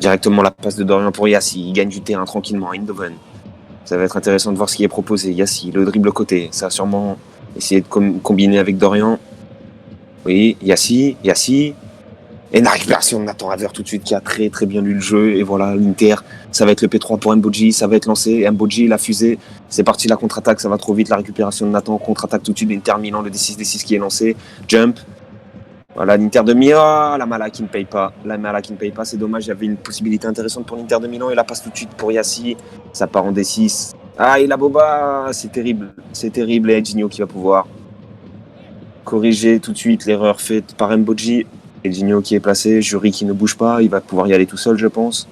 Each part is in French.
directement la passe de Dorian pour Yassi. Il gagne du terrain tranquillement. Eindhoven. Ça va être intéressant de voir ce qui est proposé. Yassi, le dribble côté. Ça va sûrement essayer de combiner avec Dorian. Oui, Yassi. Et la récupération de Nathan Haver tout de suite qui a très très bien lu le jeu. Et voilà, l'Inter, ça va être le P3 pour Mbodji, ça va être lancé. Mbodji, la fusée, c'est parti la contre-attaque, ça va trop vite. La récupération de Nathan, contre-attaque tout de suite l'Inter Milan, le D6 qui est lancé. Jump. Voilà, l'Inter de Milan. Oh, la Mala qui ne paye pas. C'est dommage, il y avait une possibilité intéressante pour l'Inter de Milan. Et la passe tout de suite pour Yassi. Ça part en D6. Ah, et la Boba, c'est terrible. Et Edinho qui va pouvoir corriger tout de suite l'erreur faite par Mbodji. Edinho qui est placé, Jury qui ne bouge pas, il va pouvoir y aller tout seul, je pense.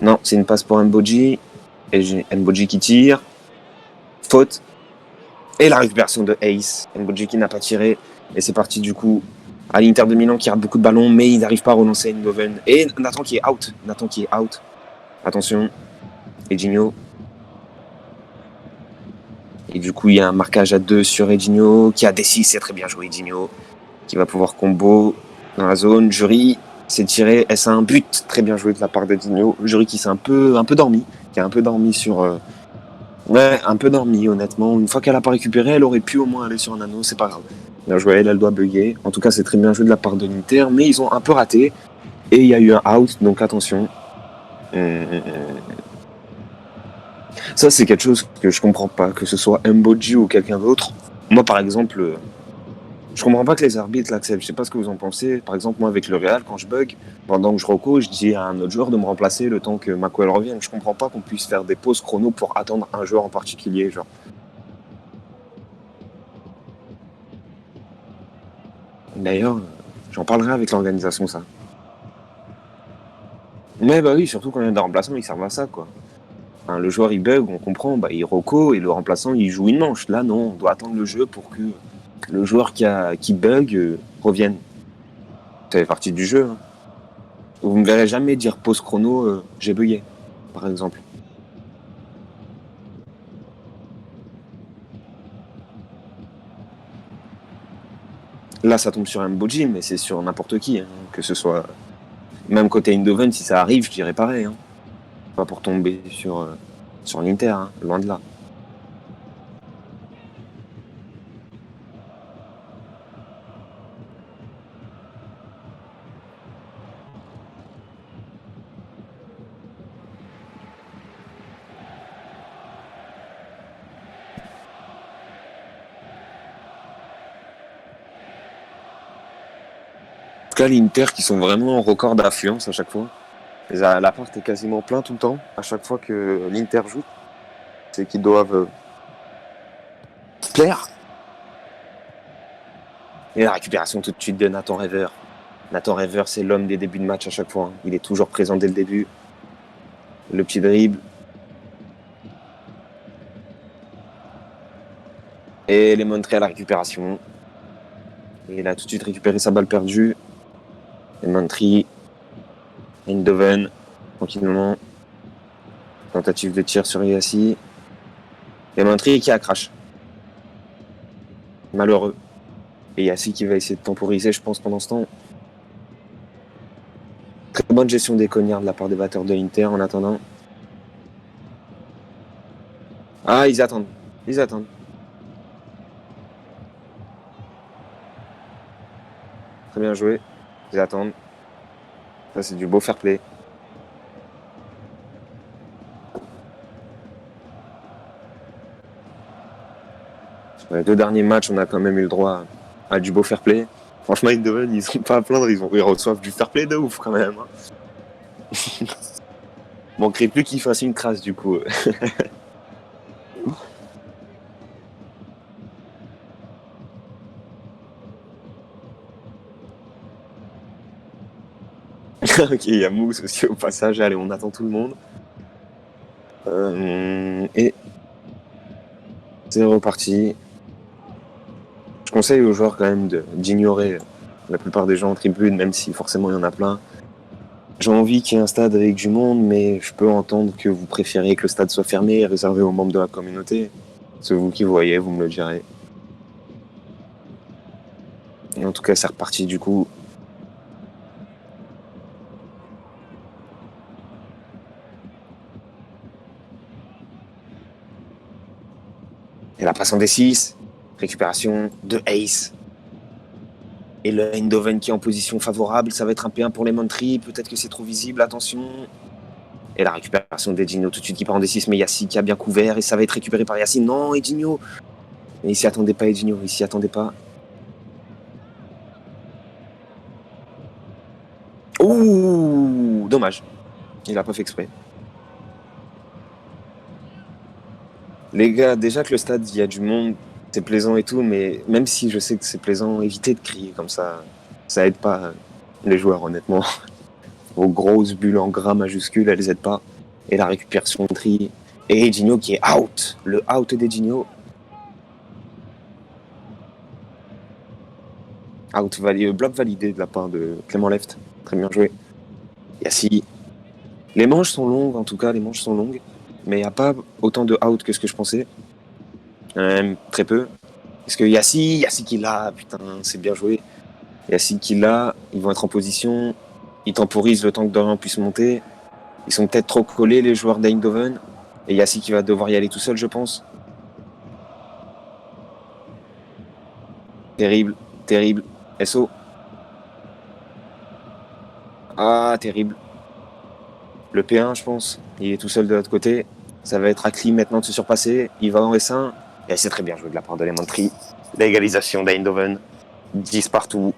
Non, c'est une passe pour Mbodji. Et Mbodji qui tire. Faute. Et la récupération de Ace. Mbodji qui n'a pas tiré. Et c'est parti du coup à l'Inter de Milan qui rate beaucoup de ballons, mais il n'arrive pas à relancer Eindhoven. Et Nathan qui est out. Attention. Edinho. Et du coup, il y a un marquage à 2 sur Edinho qui a D6. C'est très bien joué, Edinho. Qui va pouvoir combo dans la zone. Jury s'est tiré. Est-ce un but? Très bien joué de la part d'Edinho. Jury qui s'est un peu dormi. Qui a un peu dormi sur... Ouais, un peu dormi, honnêtement. Une fois qu'elle n'a pas récupéré, elle aurait pu au moins aller sur un anneau. C'est pas grave. Bien joué, elle doit bugger. En tout cas, c'est très bien joué de la part de l'Inter. Mais ils ont un peu raté. Et il y a eu un out. Donc attention. Ça, c'est quelque chose que je comprends pas. Que ce soit Mbodji ou quelqu'un d'autre. Moi, par exemple... Je comprends pas que les arbitres l'acceptent. Je sais pas ce que vous en pensez. Par exemple, moi, avec le Real, quand je bug, pendant que je reco, je dis à un autre joueur de me remplacer le temps que Makwell revienne. Je comprends pas qu'on puisse faire des pauses chrono pour attendre un joueur en particulier, genre. D'ailleurs, j'en parlerai avec l'organisation, ça. Mais bah oui, surtout quand il y a des remplaçants, ils servent à ça, quoi. Enfin, le joueur, il bug, on comprend, bah il reco, et le remplaçant, il joue une manche. Là, non, on doit attendre le jeu pour que le joueur qui bug revienne. Ça fait partie du jeu, hein. Vous me verrez jamais dire pause chrono, j'ai bugué, par exemple. Là, ça tombe sur Mbodji, mais c'est sur n'importe qui, hein, que ce soit... Même côté Eindhoven, si ça arrive, je dirais pareil. Hein. Pas pour tomber sur l'Inter, hein, loin de là. En tout cas, l'Inter qui sont vraiment en record d'affluence à chaque fois. L'appart est quasiment plein tout le temps. À chaque fois que l'Inter joue, c'est qu'ils doivent plaire. Et la récupération tout de suite de Nathan Rever. Nathan Rever, c'est l'homme des débuts de match à chaque fois. Hein. Il est toujours présent dès le début. Le petit dribble. Et les montré à la récupération. Et il a tout de suite récupéré sa balle perdue. Et Montry. Eindhoven. Tranquillement. Tentative de tir sur Yassi. Et Montry qui a crash. Malheureux. Et Yassi qui va essayer de temporiser, je pense, pendant ce temps. Très bonne gestion des cognards de la part des batteurs de l'Inter en attendant. Ah, ils attendent. Très bien joué. Ils attendent. Ça, c'est du beau fair play. Sur les 2 derniers matchs, on a quand même eu le droit à du beau fair play. Franchement, Eindhoven, ils sont pas à plaindre, ils reçoivent du fair play de ouf quand même. Manquerait plus qu'ils fassent une crasse du coup. Ok, il y a Mousse aussi au passage. Allez, on attend tout le monde. Et c'est reparti. Je conseille aux joueurs quand même d'ignorer la plupart des gens en tribune, même si forcément il y en a plein. J'ai envie qu'il y ait un stade avec du monde, mais je peux entendre que vous préférez que le stade soit fermé et réservé aux membres de la communauté. C'est vous qui voyez, vous me le direz. Et en tout cas, c'est reparti du coup. La passe en D6. Récupération de Ace. Et le Eindhoven qui est en position favorable. Ça va être un P1 pour les Montry. Peut-être que c'est trop visible. Attention. Et la récupération d'Edinho tout de suite qui part en D6. Mais Yassi qui a bien couvert. Et ça va être récupéré par Yassi. Non, Edinho. Et il s'y attendait pas, Edinho. Il s'y attendait pas. Ouh, dommage. Il a pas fait exprès. Les gars, déjà que le stade, il y a du monde, c'est plaisant et tout, mais même si je sais que c'est plaisant, évitez de crier comme ça aide pas les joueurs, honnêtement. Vos grosses bulles en gras majuscules, elles aident pas. Et la récupération de tri. Et Edinho qui est out. Le out d'Edinho. Bloc validé de la part de Clément Left. Très bien joué. Yassi. Les manches sont longues, en tout cas, les manches sont longues. Mais il n'y a pas autant de out que ce que je pensais. Très peu. Parce que Yassi qui l'a, putain, c'est bien joué. Yassi qui l'a, ils vont être en position. Ils temporisent le temps que Dorian puisse monter. Ils sont peut-être trop collés, les joueurs d'Eindhoven. Et Yassi qui va devoir y aller tout seul, je pense. Terrible, terrible. SO. Ah, terrible. Le P1, je pense. Il est tout seul de l'autre côté. Ça va être à Klim maintenant de se surpasser. Il va en S1. Et c'est très bien joué de la part de Lemantry. L'égalisation d'Eindhoven. 10 partout.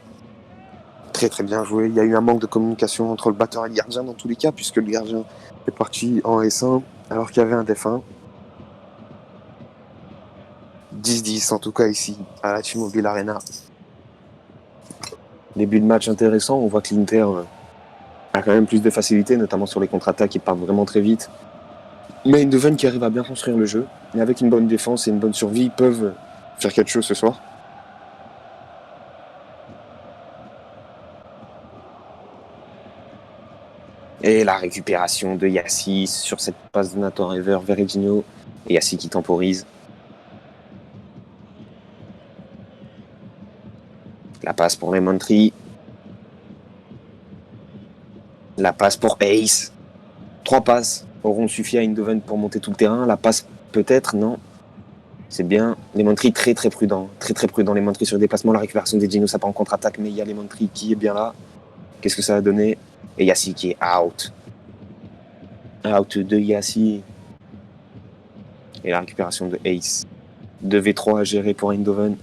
Très très bien joué. Il y a eu un manque de communication entre le batteur et le gardien dans tous les cas, puisque le gardien est parti en S1 alors qu'il y avait un défunt. 10-10 en tout cas ici à la T-Mobile Arena. Début de match intéressant. On voit que l'Inter a quand même plus de facilité, notamment sur les contre-attaques qui partent vraiment très vite. Mais Eindhoven qui arrive à bien construire le jeu. Et avec une bonne défense et une bonne survie, ils peuvent faire quelque chose ce soir. Et la récupération de Yassi sur cette passe de Nathan Rever vers Edinho. Et Yassi qui temporise. La passe pour Lemantry. La passe pour Ace. 3 passes auront suffi à Eindhoven pour monter tout le terrain. La passe peut-être, non. C'est bien. Lemantry très très prudent. Très très prudent. Lemantry sur le déplacement. La récupération d'Edinho, ça part en contre-attaque. Mais il y a Lemantry qui est bien là. Qu'est-ce que ça a donné? Et Yassi qui est out. Out de Yassi. Et la récupération de Ace. 2v3 à gérer pour Eindhoven.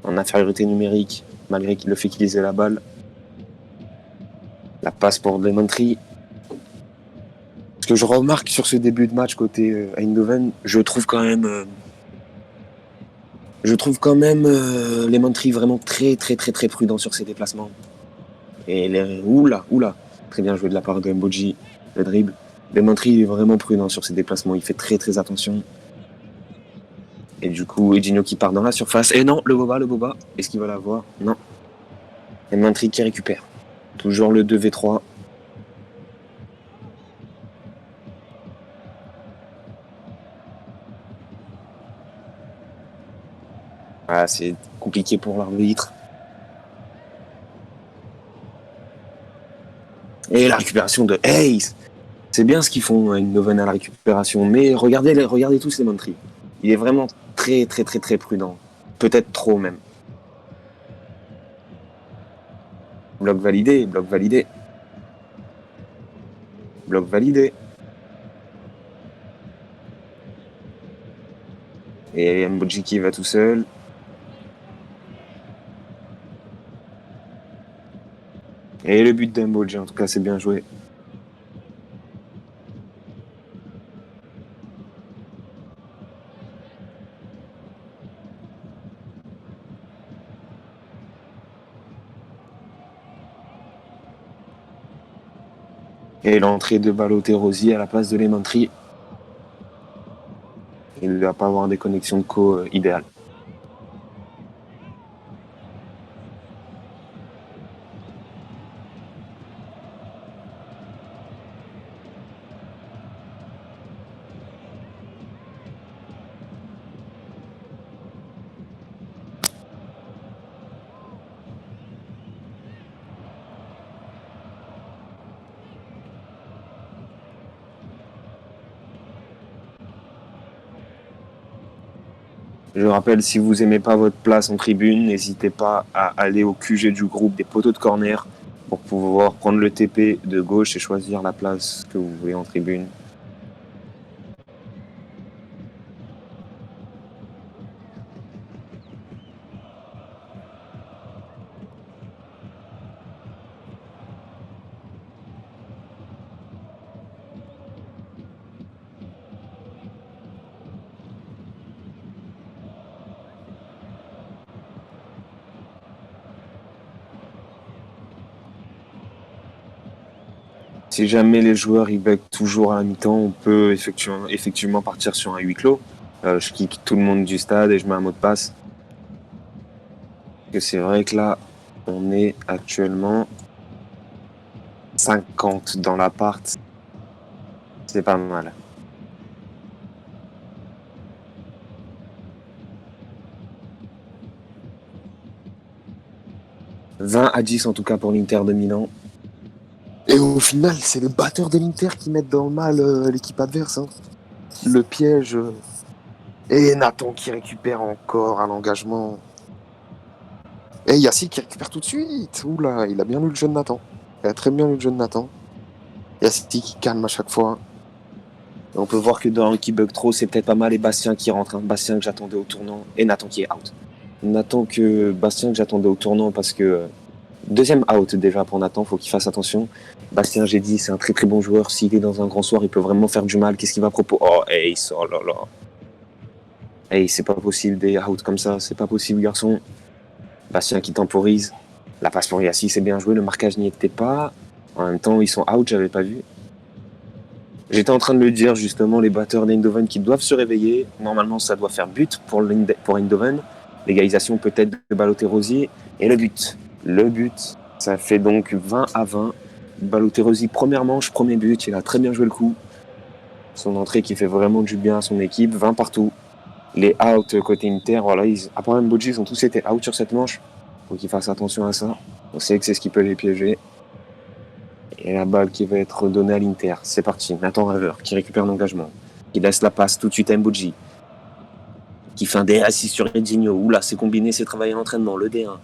En infériorité numérique, malgré le fait qu'il ait la balle. La passe pour Lemantry. Ce que je remarque sur ce début de match côté Eindhoven, je trouve quand même Lemantry vraiment très très très très prudent sur ses déplacements. Et oula, très bien joué de la part de Mboji, le dribble. Lemantry est vraiment prudent sur ses déplacements, il fait très très attention. Et du coup, Edinho qui part dans la surface. Et non, le Boba, est-ce qu'il va l'avoir? Non. Lemantry qui récupère. Toujours le 2v3. Ah, c'est compliqué pour l'arbitre. Et la récupération de Ace. C'est bien ce qu'ils font, Eindhoven à la récupération. Mais regardez tous Lemantry. Il est vraiment très très très très prudent. Peut-être trop même. Bloc validé, bloc validé. Bloc validé. Et Mboji qui va tout seul. Et le but d'Mboji, en tout cas, c'est bien joué. Et l'entrée de Balotelli à la place de Lemantry. Il ne va pas avoir des connexions de co idéales. Je rappelle, si vous aimez pas votre place en tribune, n'hésitez pas à aller au QG du groupe des poteaux de corner pour pouvoir prendre le TP de gauche et choisir la place que vous voulez en tribune. Si jamais les joueurs ils bug toujours à la mi-temps, on peut effectivement partir sur un huis clos. Je kick tout le monde du stade et je mets un mot de passe. Que c'est vrai que là, on est actuellement 50 dans l'appart. C'est pas mal. « 20-10 en tout cas pour l'Inter de Milan. Et au final, c'est le batteur de l'Inter qui met dans le mal l'équipe adverse. Hein. Le piège. Et Nathan qui récupère encore à l'engagement. Et Yassi qui récupère tout de suite. Oula, il a bien lu le jeu de Nathan. Il a très bien lu le jeu de Nathan. Yassi qui calme à chaque fois. Et on peut voir que dans qui bug trop, c'est peut-être pas mal. Et Bastien qui rentre. Hein. Bastien que j'attendais au tournant. Et Nathan qui est out. Bastien que j'attendais au tournant parce que deuxième out déjà pour Nathan, faut qu'il fasse attention. Bastien, j'ai dit, c'est un très très bon joueur. S'il est dans un grand soir, il peut vraiment faire du mal. Qu'est-ce qu'il va proposer? Oh, Ace, oh là là. Hey, c'est pas possible des out comme ça, c'est pas possible, garçon. Bastien qui temporise. La passe pour Yassi, c'est bien joué, le marquage n'y était pas. En même temps, ils sont out, j'avais pas vu. J'étais en train de le dire, justement, les batteurs d'Eindhoven qui doivent se réveiller. Normalement, ça doit faire but pour Eindhoven. L'égalisation peut-être de Balotelli. Et le but. Le but, ça fait donc 20-20. Balotelli, première manche, premier but. Il a très bien joué le coup. Son entrée qui fait vraiment du bien à son équipe. 20 partout. Les out côté Inter, voilà, à part Mbodji, ils ont tous été out sur cette manche. Faut qu'ils fassent attention à ça. On sait que c'est ce qui peut les piéger. Et la balle qui va être donnée à l'Inter. C'est parti. Nathan Raver qui récupère l'engagement. Qui laisse la passe tout de suite à Mbodji. Qui fait un D6 sur Edinho. Oula, c'est combiné, c'est travaillé à l'entraînement, le D1.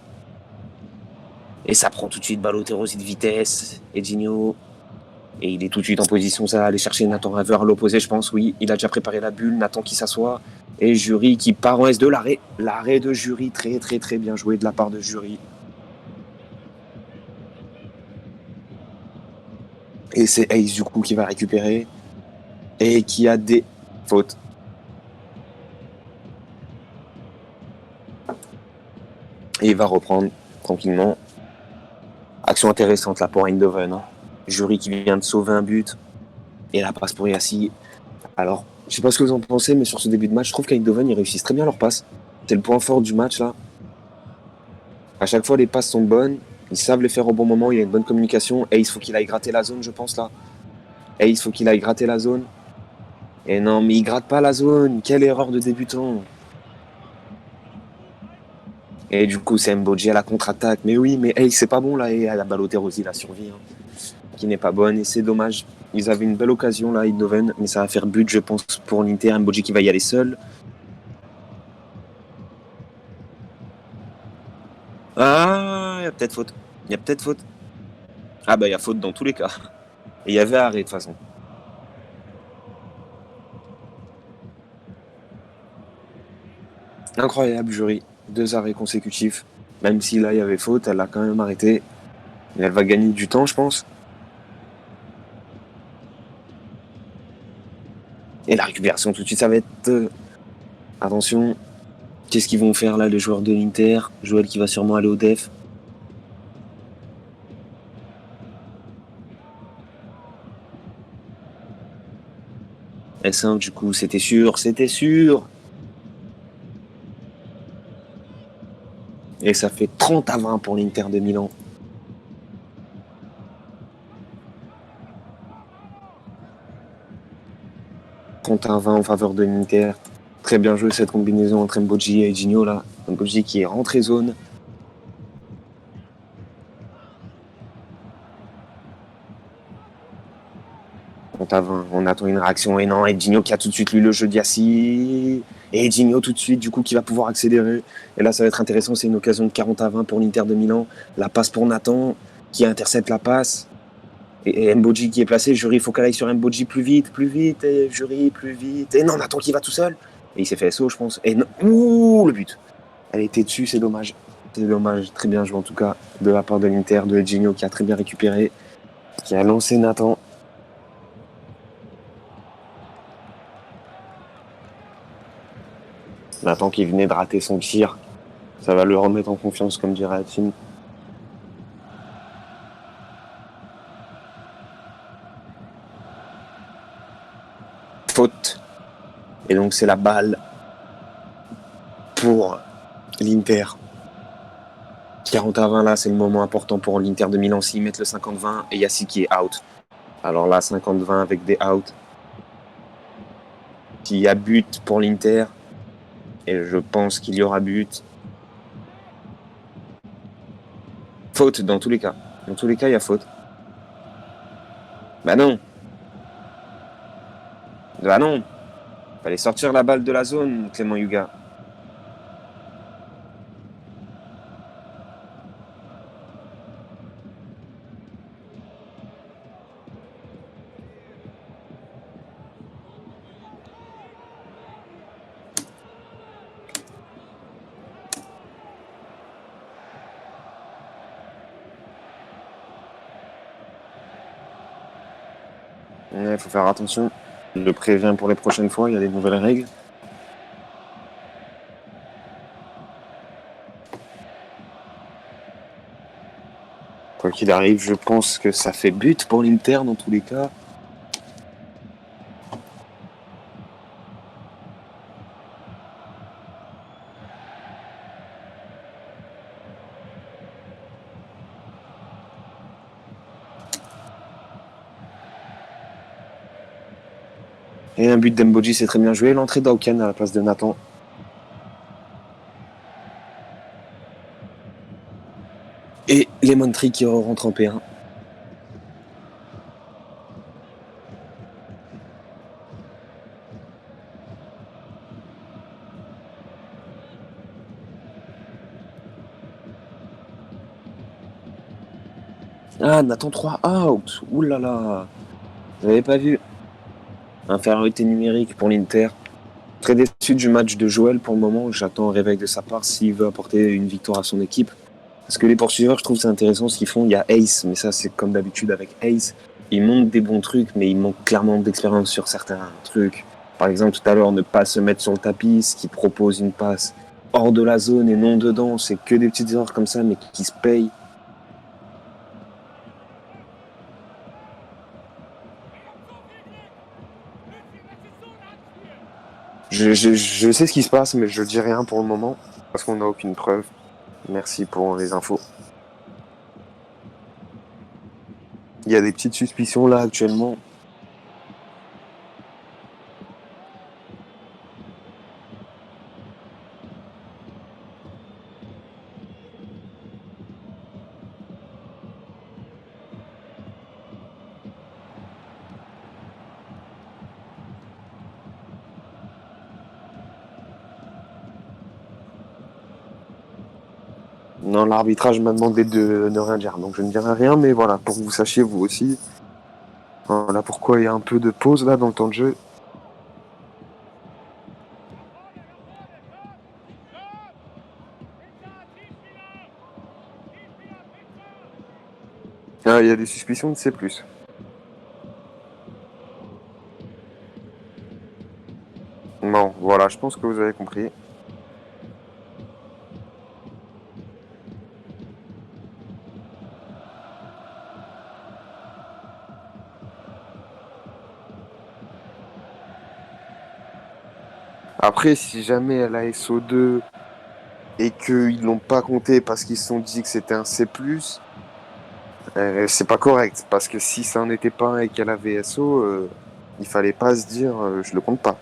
Et ça prend tout de suite Balotelli de vitesse. Edinho. Et il est tout de suite en position, ça, aller chercher Nathan Raver à l'opposé, je pense. Oui, il a déjà préparé la bulle. Nathan qui s'assoit. Et Jury qui part en S2. L'arrêt de Jury, très très très bien joué de la part de Jury. Et c'est Ace du coup qui va récupérer. Et qui a des fautes. Et il va reprendre tranquillement. Action intéressante là pour Eindhoven. Hein. Jury qui vient de sauver un but. Et la passe pour Yassi. Alors, je sais pas ce que vous en pensez, mais sur ce début de match, je trouve qu'Eindhoven, ils réussissent très bien leur passe. C'est le point fort du match là. À chaque fois, les passes sont bonnes. Ils savent les faire au bon moment. Il y a une bonne communication. Ace, faut qu'il aille gratter la zone, je pense là. Ace, faut qu'il aille gratter la zone. Et non, mais il gratte pas la zone. Quelle erreur de débutant. Et du coup, c'est Mbodji à la contre-attaque. Mais oui, mais Ace, c'est pas bon là. Et à la Balotelli, la survie. Hein, qui n'est pas bonne. Et c'est dommage. Ils avaient une belle occasion là, Eindhoven. Mais ça va faire but, je pense, pour l'Inter. Mbodji qui va y aller seul. Ah, il y a peut-être faute. Il y a peut-être faute. Ah bah, il y a faute dans tous les cas. Et il y avait arrêt de toute façon. Incroyable, Jury. 2 arrêts consécutifs. Même si là, il y avait faute, elle a quand même arrêté. Et elle va gagner du temps, je pense. Et la récupération, tout de suite, ça va être... Attention. Qu'est-ce qu'ils vont faire là, les joueurs de l'Inter? Joël qui va sûrement aller au def. S1, du coup, c'était sûr, c'était sûr. Et ça fait 30-20 pour l'Inter de Milan. Compte à 20 en faveur de l'Inter. Très bien joué cette combinaison entre Mbodji et Edinho là. Mbodji qui est rentré zone. Compte à 20, on attend une réaction. Et non, Edinho qui a tout de suite lu le jeu d'Yassi. Et Gigno tout de suite, du coup, qui va pouvoir accélérer. Et là, ça va être intéressant. C'est une occasion de 40-20 pour l'Inter de Milan. La passe pour Nathan, qui intercepte la passe. Et Mboji qui est placé. Jury focalise sur Mboji plus vite. Et Jury plus vite. Et non, Nathan qui va tout seul. Et il s'est fait SO, je pense. Et non, ouh, le but. Elle était dessus, c'est dommage. C'est dommage. Très bien joué, en tout cas, de la part de l'Inter, de Gigno, qui a très bien récupéré, qui a lancé Nathan. Nathan qui venait de rater son tir. Ça va le remettre en confiance, comme dirait Hatim. Faute. Et donc c'est la balle pour l'Inter. 40-20 là, c'est le moment important pour l'Inter de Milan. S'ils mettent le 50-20 et Yassi qui est out. Alors là, 50-20 avec des outs. S'il y a but pour l'Inter, et je pense qu'il y aura but. Faute dans tous les cas. Dans tous les cas, il y a faute. Bah non. Bah non. Fallait sortir la balle de la zone, Clément Yuga. Il faut faire attention. Je le préviens pour les prochaines fois, il y a des nouvelles règles. Quoi qu'il arrive, je pense que ça fait but pour l'Inter dans tous les cas. Et un but d'Emboji, c'est très bien joué. L'entrée d'Auken à la place de Nathan. Et Lemon Tree qui rentre en P1. Ah, Nathan 3 out. Ouh là là. Vous n'avez pas vu. Infériorité numérique pour l'Inter. Très déçu du match de Joël pour le moment. J'attends un réveil de sa part s'il veut apporter une victoire à son équipe. Parce que les poursuiveurs, je trouve c'est intéressant ce qu'ils font. Il y a Ace, mais ça c'est comme d'habitude avec Ace. Il montre des bons trucs, mais il manque clairement d'expérience sur certains trucs. Par exemple, tout à l'heure, ne pas se mettre sur le tapis, ce qui propose une passe hors de la zone et non dedans. C'est que des petites erreurs comme ça, mais qui se payent. Je sais ce qui se passe, mais je dis rien pour le moment, parce qu'on n'a aucune preuve. Merci pour les infos. Il y a des petites suspicions là actuellement. Non, l'arbitrage m'a demandé de ne rien dire, donc je ne dirai rien, mais voilà, pour que vous sachiez vous aussi. Voilà pourquoi il y a un peu de pause là dans le temps de jeu. Ah, il y a des suspicions de C+. Bon, voilà, je pense que vous avez compris. Après, si jamais elle a SO2 et qu'ils l'ont pas compté parce qu'ils se sont dit que c'était un C+, c'est pas correct. Parce que si ça en était pas un et qu'elle avait SO, il fallait pas se dire je le compte pas.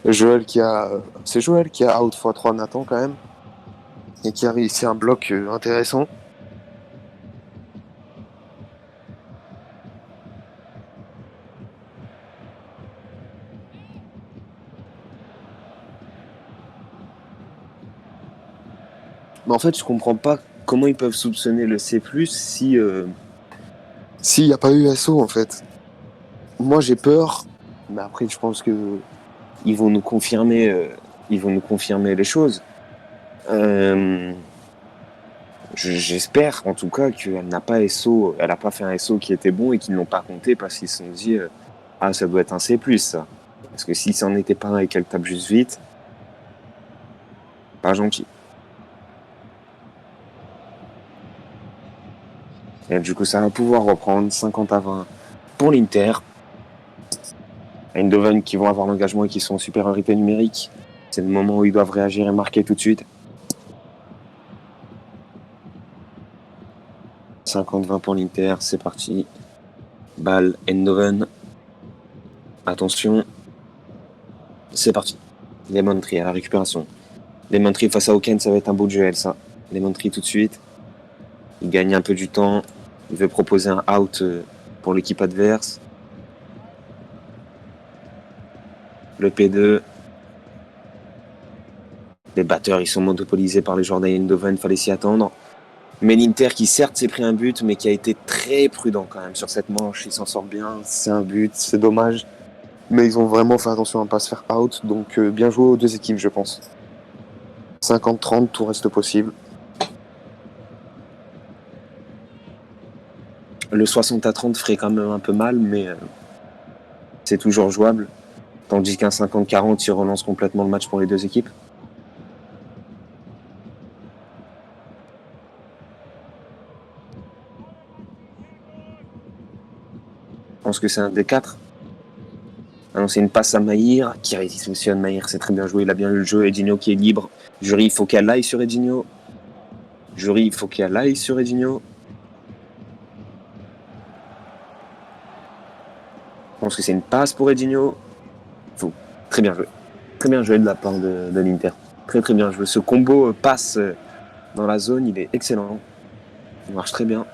C'est Joël qui a out x3 Nathan quand même, et qui a réussi un bloc intéressant. Mais en fait, je comprends pas comment ils peuvent soupçonner le C+, si s'il n'y a pas eu SO en fait. Moi j'ai peur, mais après je pense que ils vont nous confirmer, les choses. J'espère en tout cas qu'elle n'a pas SO, elle n'a pas fait un SO qui était bon et qu'ils ne l'ont pas compté parce qu'ils se sont dit ah ça doit être un C+, ça. Parce que si ça en était pas un et qu'elle tape juste vite, pas gentil. Et du coup ça va pouvoir reprendre 50-20 pour l'Inter. Eindhoven qui vont avoir l'engagement et qui sont en supériorité numérique. C'est le moment où ils doivent réagir et marquer tout de suite. 50-20 pour l'Inter, c'est parti. Balle, Eindhoven. Attention. C'est parti. Lemon Tree à la récupération. Lemon Tree face à Hawken, ça va être un beau duel, ça. Lemon Tree tout de suite. Il gagne un peu du temps. Il veut proposer un out pour l'équipe adverse. Le P2. Les batteurs, ils sont monopolisés par les joueurs d'Eindhoven, fallait s'y attendre. Mais l'Inter qui certes s'est pris un but, mais qui a été très prudent quand même sur cette manche. Il s'en sort bien, c'est un but, c'est dommage. Mais ils ont vraiment fait attention à ne pas se faire out, donc bien joué aux deux équipes je pense. 50-30, tout reste possible. Le 60-30 ferait quand même un peu mal, mais c'est toujours jouable. Tandis qu'un 50-40, il relance complètement le match pour les deux équipes. Je pense que c'est un des 4. Ah non, c'est une passe à Mahir qui réceptionne Mahir, c'est très bien joué, il a bien eu le jeu. Edinho qui est libre. Jury, il faut qu'elle aille sur Edinho. Jury, il faut qu'elle aille sur Edinho. Je pense que c'est une passe pour Edinho. Faut. Très bien joué. Très bien joué de la part de l'Inter. Très très bien joué. Ce combo passe dans la zone, il est excellent. Il marche très bien.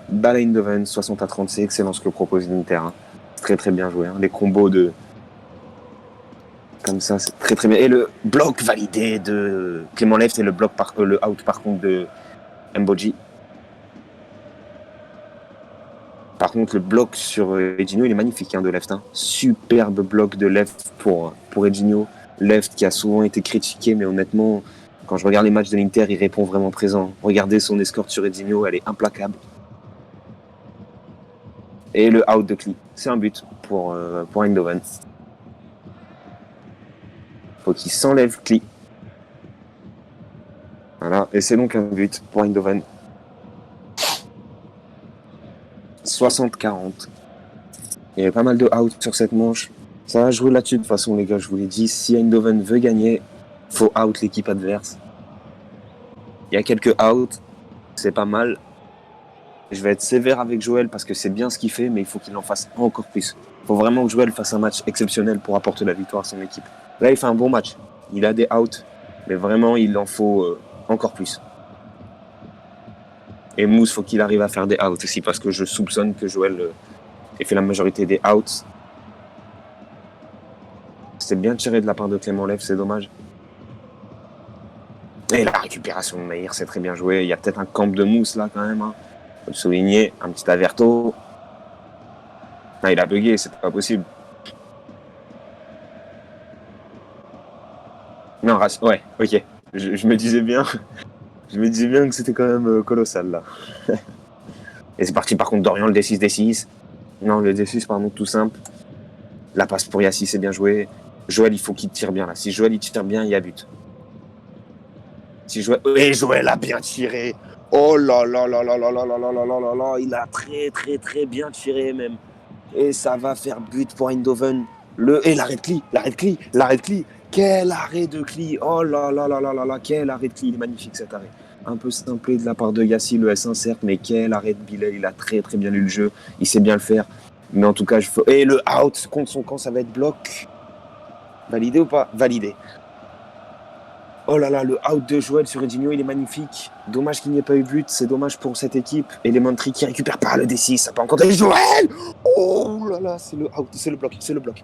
Balle à Eindhoven, 60-30, c'est excellent ce que propose l'Inter. Hein. Très très bien joué. Hein. Les combos de. Comme ça, c'est très très bien. Et le bloc validé de Clément Left et le out par contre de Mboji. Par contre, le bloc sur Edinho, il est magnifique hein, de Left. Hein. Superbe bloc de Left pour Edinho. Left qui a souvent été critiqué, mais honnêtement, quand je regarde les matchs de l'Inter, il répond vraiment présent. Regardez son escorte sur Edinho, elle est implacable. Et le out de Klee, c'est un but pour Eindhoven. Faut qu'il s'enlève Klee. Voilà, et c'est donc un but pour Eindhoven. 60-40. Il y avait pas mal de out sur cette manche. Ça va jouer là-dessus de toute façon, les gars. Je vous l'ai dit, si Eindhoven veut gagner, faut out l'équipe adverse. Il y a quelques outs, c'est pas mal. Je vais être sévère avec Joël parce que c'est bien ce qu'il fait, mais il faut qu'il en fasse encore plus. Il faut vraiment que Joël fasse un match exceptionnel pour apporter la victoire à son équipe. Là, il fait un bon match. Il a des outs, mais vraiment, il en faut encore plus. Et Mousse, faut qu'il arrive à faire des outs aussi parce que je soupçonne que Joël ait fait la majorité des outs. C'est bien tiré de la part de Clément Lève, c'est dommage. Et la récupération de Mahir, c'est très bien joué. Il y a peut-être un camp de Mousse là quand même. Hein. Faut le souligner. Un petit averto. Ah, il a bugué, c'est pas possible. Non, ouais, ok. Je me disais bien. Je me disais bien que c'était quand même colossal là. Et c'est parti par contre Dorian, le D6, D6. Non, le D6, pardon, tout simple. La passe pour Yassi, c'est bien joué. Joël, il faut qu'il tire bien là. Si Joël il tire bien, il y a but. Si Joël... Et Joël a bien tiré. Oh là là là là là là là là là là là là. Il a très très très bien tiré même. Et ça va faire but pour Eindhoven. Et l'arrêt de Klee, l'arrêt de Klee. Quel arrêt de Klee. Oh là là là là là là. Quel arrêt de Klee. Il est magnifique cet arrêt. Un peu simplé de la part de Yassi, le S1 certes, mais quel arrêt de Bilal. Il a très très bien lu le jeu. Il sait bien le faire. Mais en tout cas, et le out contre son camp, ça va être bloc. Validé ou pas? Validé. Oh là là, le out de Joël sur Edinho, il est magnifique. Dommage qu'il n'y ait pas eu but, c'est dommage pour cette équipe. Elementary qui récupère pas le D6, ça peut encore être Joël. Oh là là, c'est le out, c'est le bloc, c'est le bloc.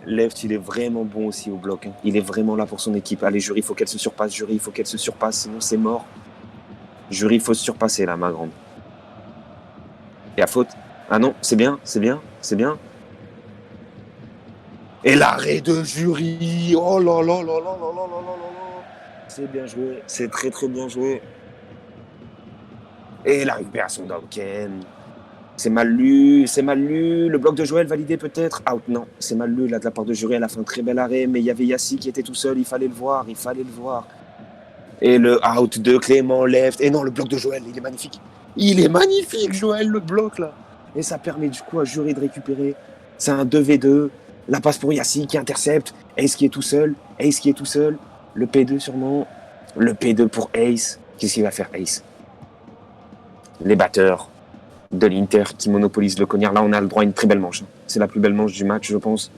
Left, il est vraiment bon aussi au bloc. Hein. Il est vraiment là pour son équipe. Allez, Jury, il faut qu'elle se surpasse. Jury, il faut qu'elle se surpasse, sinon c'est mort. Jury, il faut se surpasser là, ma grande. Et à faute. Ah non, c'est bien, c'est bien, c'est bien. Et l'arrêt de Jury. Oh là là là là là là là là là. C'est bien joué, c'est très très bien joué. Et la récupération d'Auken. C'est mal lu, c'est mal lu. Le bloc de Joël validé peut-être. Out, non, c'est mal lu là de la part de Jury. Elle a fait un très bel arrêt, mais il y avait Yassi qui était tout seul. Il fallait le voir, il fallait le voir. Et le out de Clément left. Et non, le bloc de Joël, il est magnifique. Il est magnifique, Joël, le bloc là. Et ça permet du coup à Jury de récupérer. C'est un 2v2. La passe pour Yassi qui intercepte. Ace qui est tout seul. Ace qui est tout seul. Le P2 sûrement. Le P2 pour Ace. Qu'est-ce qu'il va faire, Ace? Les batteurs de l'Inter qui monopolisent le cognard. Là, on a le droit à une très belle manche. C'est la plus belle manche du match, je pense.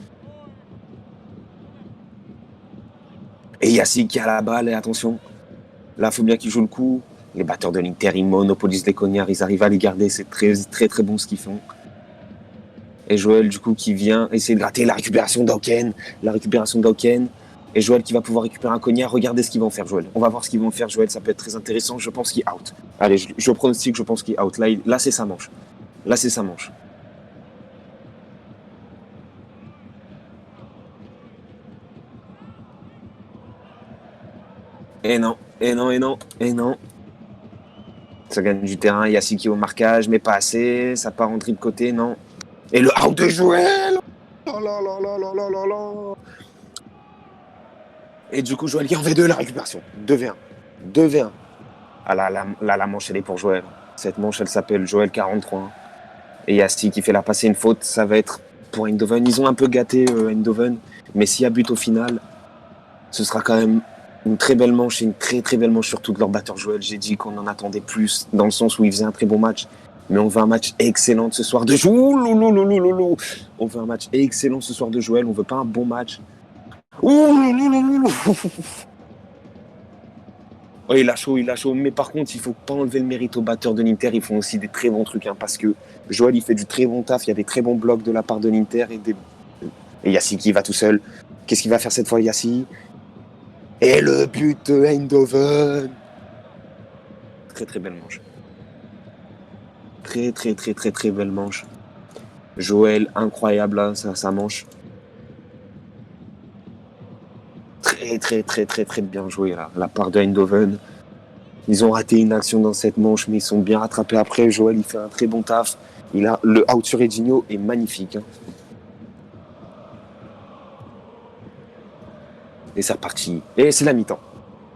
Et Yassi qui a la balle, et attention. Là, il faut bien qu'ils jouent le coup. Les batteurs de l'Inter, ils monopolisent les cognards. Ils arrivent à les garder. C'est très, très, très bon ce qu'ils font. Et Joël, du coup, qui vient essayer de gratter la récupération d'Auken. La récupération d'Auken. Et Joël qui va pouvoir récupérer un cognard. Regardez ce qu'ils vont faire, Joël. On va voir ce qu'ils vont faire, Joël. Ça peut être très intéressant. Je pense qu'il est out. Allez, je pronostique, je pense qu'il est out. Là, c'est sa manche. Là, c'est sa manche. Et non, et non, et non, et non. Ça gagne du terrain. Yassi qui est au marquage, mais pas assez. Ça part en dribble côté, non. Et le out de Joël. Oh là là là là là là là. Et du coup, Joël qui est en V2, la récupération. 2v1. 2v1. Ah là, la manche, elle est pour Joël. Cette manche, elle s'appelle Joël 43. Et Yassi qui fait la passer une faute. Ça va être pour Eindhoven. Ils ont un peu gâté Eindhoven. Mais s'il y a but au final, ce sera quand même une très belle manche et une très très belle manche surtout de leur batteur Joël. J'ai dit qu'on en attendait plus dans le sens où il faisait un très bon match. Mais on veut un match excellent ce soir de Joël. On veut un match excellent ce soir de Joël. On veut pas un bon match. Oh, il a chaud, il a chaud. Mais par contre, il faut pas enlever le mérite aux batteurs de l'Inter. Ils font aussi des très bons trucs. Hein, parce que Joël, il fait du très bon taf. Il y a des très bons blocs de la part de l'Inter. Et Yassi qui va tout seul. Qu'est-ce qu'il va faire cette fois, Yassi? Et le but de Eindhoven. Très très belle manche. Très très très très très belle manche. Joël, incroyable là, sa manche. Très très très très très bien joué là, la part de Eindhoven. Ils ont raté une action dans cette manche, mais ils sont bien rattrapés après. Joël, il fait un très bon taf. Le out sur Edinho est magnifique. Hein. Et c'est reparti. Et c'est la mi-temps.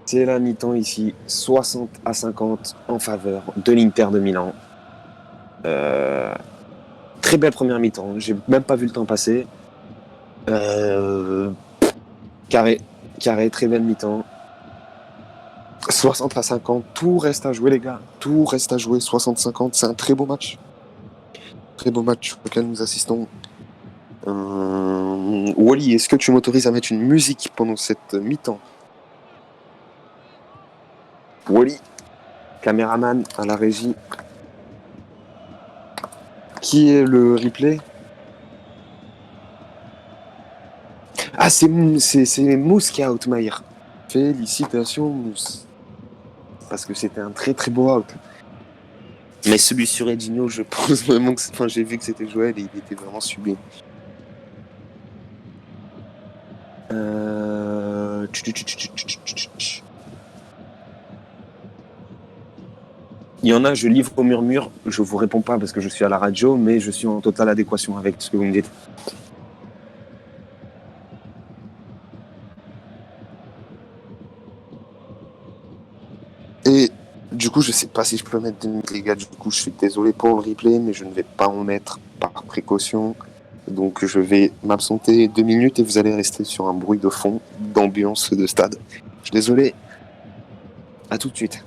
C'est la mi-temps ici, 60-50 en faveur de l'Inter de Milan. Très belle première mi-temps, j'ai même pas vu le temps passer. Carré, très belle mi-temps. 60-50, tout reste à jouer les gars, tout reste à jouer, 60-50, c'est un très beau match. Très beau match auquel nous assistons. Wally, est-ce que tu m'autorises à mettre une musique pendant cette mi-temps? Wally, caméraman à la régie. Qui est le replay? Ah, c'est Mousse qui a out Maïr. Félicitations Mousse. Parce que c'était un très très beau out. Mais celui sur Edinho, je pense vraiment que... Enfin, j'ai vu que c'était Joël et il était vraiment sublime. Il y en a, je livre au murmure, je vous réponds pas parce que je suis à la radio, mais je suis en totale adéquation avec ce que vous me dites. Et du coup, je sais pas si je peux mettre 2 minutes, les gars. Du coup, je suis désolé pour le replay, mais je ne vais pas en mettre par précaution. Donc, je vais m'absenter 2 minutes et vous allez rester sur un bruit de fond d'ambiance de stade. Je suis désolé. À tout de suite.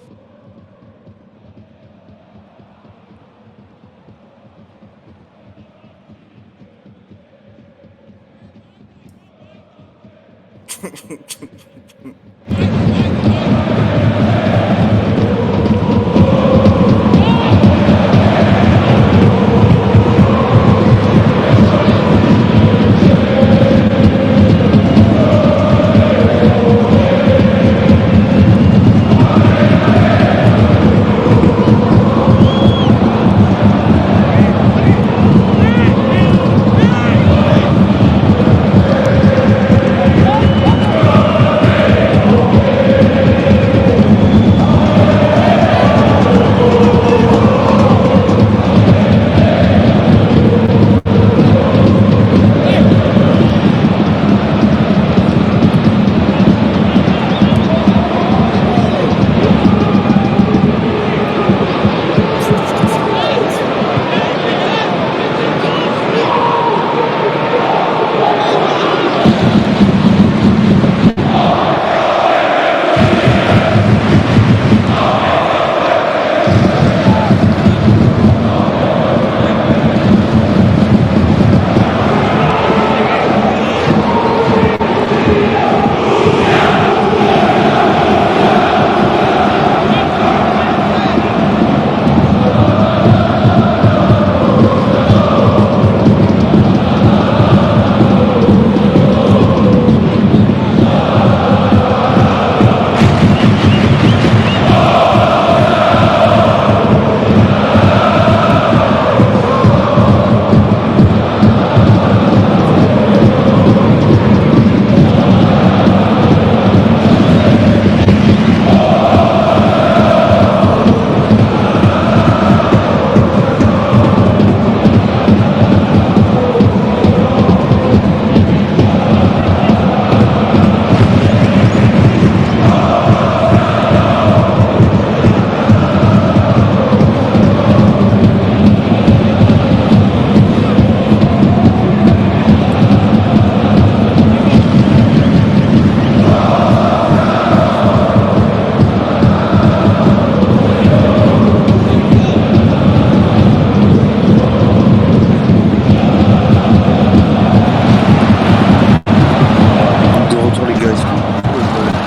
De retour, les gars. Excusez-moi.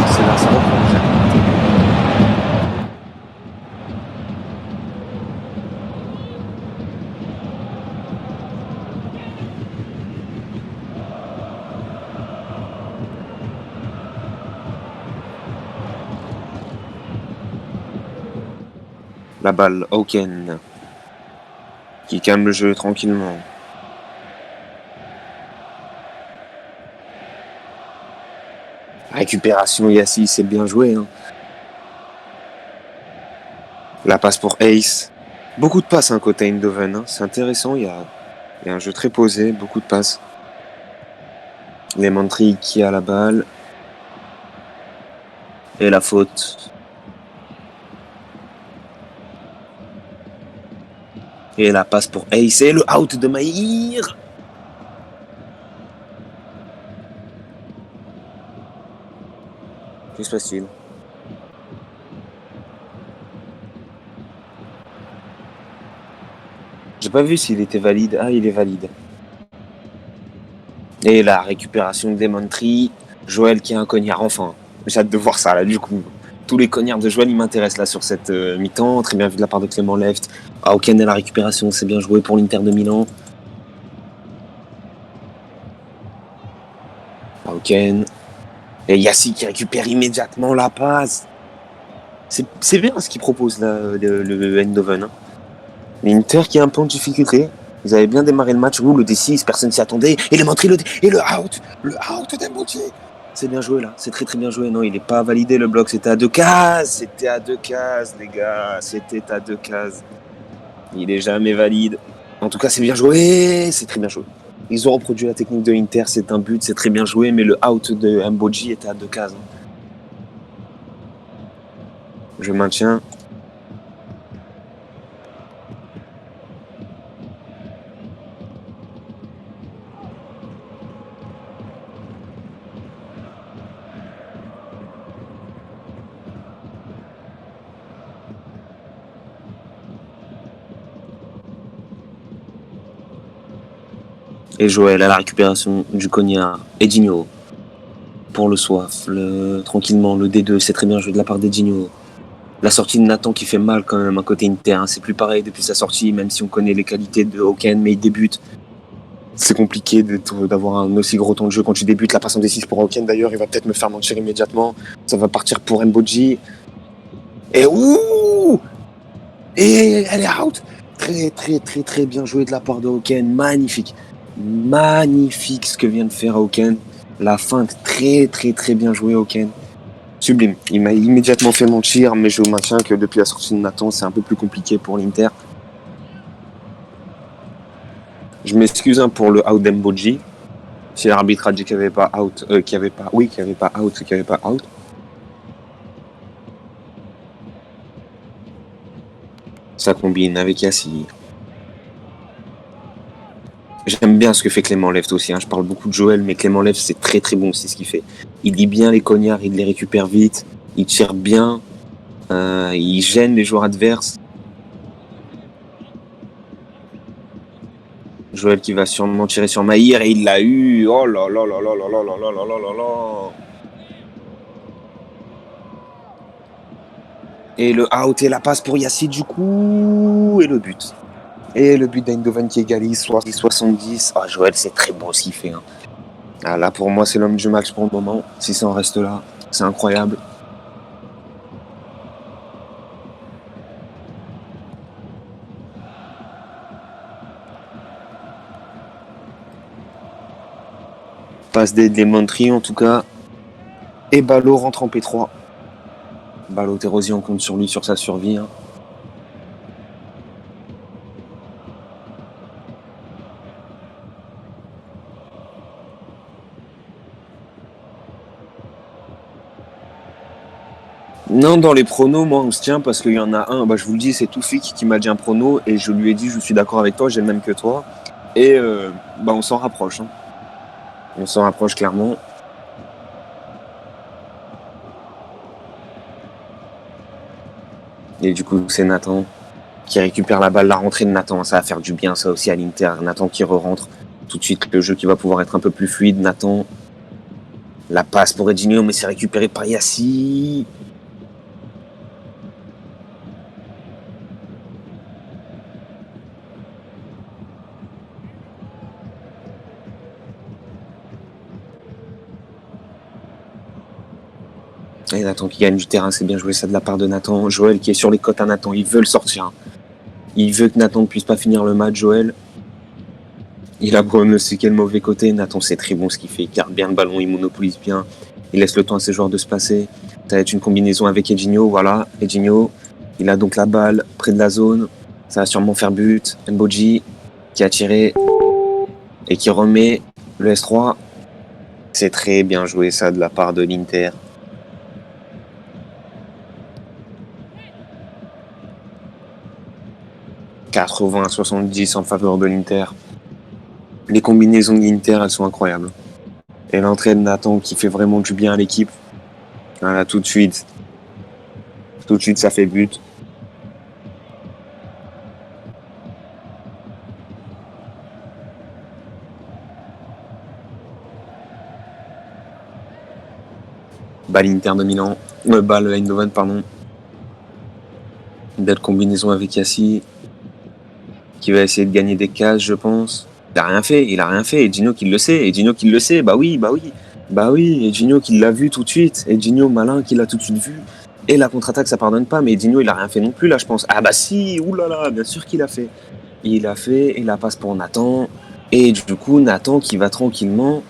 C'est là, ça reprend. La balle, Hawken, qui calme le jeu tranquillement. Récupération, Yassi, c'est bien joué. Hein. La passe pour Ace. Beaucoup de passes côté Eindhoven. Hein. C'est intéressant, il y a un jeu très posé, beaucoup de passes. Lemantry qui a la balle. Et la faute. Et la passe pour Ace. Et le out de Mahir. Que se passe-t-il? J'ai pas vu s'il était valide. Ah, il est valide. Et la récupération de Lemantry. Joël qui a un cognard, enfin. J'ai hâte de voir ça, là, du coup. Tous les cognards de Joël, ils m'intéressent, là, sur cette mi-temps. Très bien vu de la part de Clément Left. Hawken et la récupération, c'est bien joué pour l'Inter de Milan. Hawken. Et Yassi qui récupère immédiatement la passe. C'est bien ce qu'il propose, là, le Eindhoven. Hein. L'Inter qui est un peu en difficulté. Ils avaient bien démarré le match. Le D6, personne s'y attendait. Et le out. Le out d'Embouti. C'est bien joué là, c'est très très bien joué. Non, il n'est pas validé le bloc, c'était à 2 cases. C'était à 2 cases, les gars. C'était à 2 cases. Il est jamais valide. En tout cas, c'est bien joué, c'est très bien joué. Ils ont reproduit la technique de Inter, c'est un but, c'est très bien joué, mais le out de Mboji était à 2 cases. Je maintiens. Et Joël à la récupération du Cognard. Edinho pour le soif. Tranquillement, le D2, c'est très bien joué de la part d'Edinho. La sortie de Nathan qui fait mal quand même à côté Inter. Hein. C'est plus pareil depuis sa sortie, même si on connaît les qualités de Hawken, mais il débute. C'est compliqué d'avoir un aussi gros temps de jeu quand tu débutes. La passe en D6 pour Hawken d'ailleurs, il va peut-être me faire mentir immédiatement. Ça va partir pour Mboji. Et ouh! Et elle est out! Très très très très bien joué de la part de Hawken. Magnifique. Magnifique ce que vient de faire Hawken. La feinte très très très bien joué Hawken. Sublime. Il m'a immédiatement fait mentir, mais je maintiens que depuis la sortie de Nathan, c'est un peu plus compliqué pour l'Inter. Je m'excuse pour le out d'Mboji. Si l'arbitre a dit qu'il n'y avait pas out, qu'il n'y avait pas out. Ça combine avec Yassi. J'aime bien ce que fait Clément Left aussi. Hein. Je parle beaucoup de Joël, mais Clément Left, c'est très très bon, c'est ce qu'il fait. Il lit bien les cognards, il les récupère vite, il tire bien, il gêne les joueurs adverses. Joël qui va sûrement tirer sur Maïr et il l'a eu. Oh là là là là là là là là là là là. Et le out et la passe pour Yassi du coup. Et le but. Et le but d'Eindhoven qui égalise 70. Ah, Joël, c'est très beau ce qu'il fait. Hein. Ah, là, pour moi, c'est l'homme du match pour le moment. Si ça en reste là, c'est incroyable. Passe d'Edlemontri en tout cas. Et Ballot rentre en P3. Ballot Terosian compte sur lui, sur sa survie. Hein. Non, dans les pronos, moi, on se tient parce qu'il y en a un, je vous le dis, c'est Toufik qui m'a dit un prono et je lui ai dit, je suis d'accord avec toi, j'ai le même que toi. Et on s'en rapproche. Hein. On s'en rapproche clairement. Et du coup, c'est Nathan qui récupère la balle, la rentrée de Nathan. Ça va faire du bien, ça aussi, à l'Inter. Nathan qui re-rentre. Tout de suite, le jeu qui va pouvoir être un peu plus fluide. Nathan. La passe pour Edinho, mais c'est récupéré par Yassi. Et Nathan qui gagne du terrain, c'est bien joué ça de la part de Nathan. Joël qui est sur les côtes à Nathan, il veut le sortir. Il veut que Nathan ne puisse pas finir le match, Joël. Il a pronostiqué le mauvais côté. Nathan, c'est très bon ce qu'il fait. Il garde bien le ballon, il monopolise bien. Il laisse le temps à ses joueurs de se passer. Ça va être une combinaison avec Edinho, voilà. Edinho, il a donc la balle près de la zone. Ça va sûrement faire but. Mboji qui a tiré et qui remet le S3. C'est très bien joué ça de la part de l'Inter. « 80-70 en faveur de l'Inter. Les combinaisons de l'Inter, elles sont incroyables. Et l'entrée de Nathan qui fait vraiment du bien à l'équipe. Voilà, tout de suite, ça fait but. Balle Inter de Milan. Balle Eindhoven, pardon. Une belle combinaison avec Yassi. Qui va essayer de gagner des cases, je pense. Il a rien fait. Edinho qui le sait. Bah oui. Edinho qui l'a vu tout de suite. Edinho malin qui l'a tout de suite vu. Et la contre-attaque, ça pardonne pas. Mais Edinho, il a rien fait non plus, là, je pense. Ah bah si, oulala, bien sûr qu'il a fait. Il a fait, et la passe pour Nathan. Et du coup, Nathan qui va tranquillement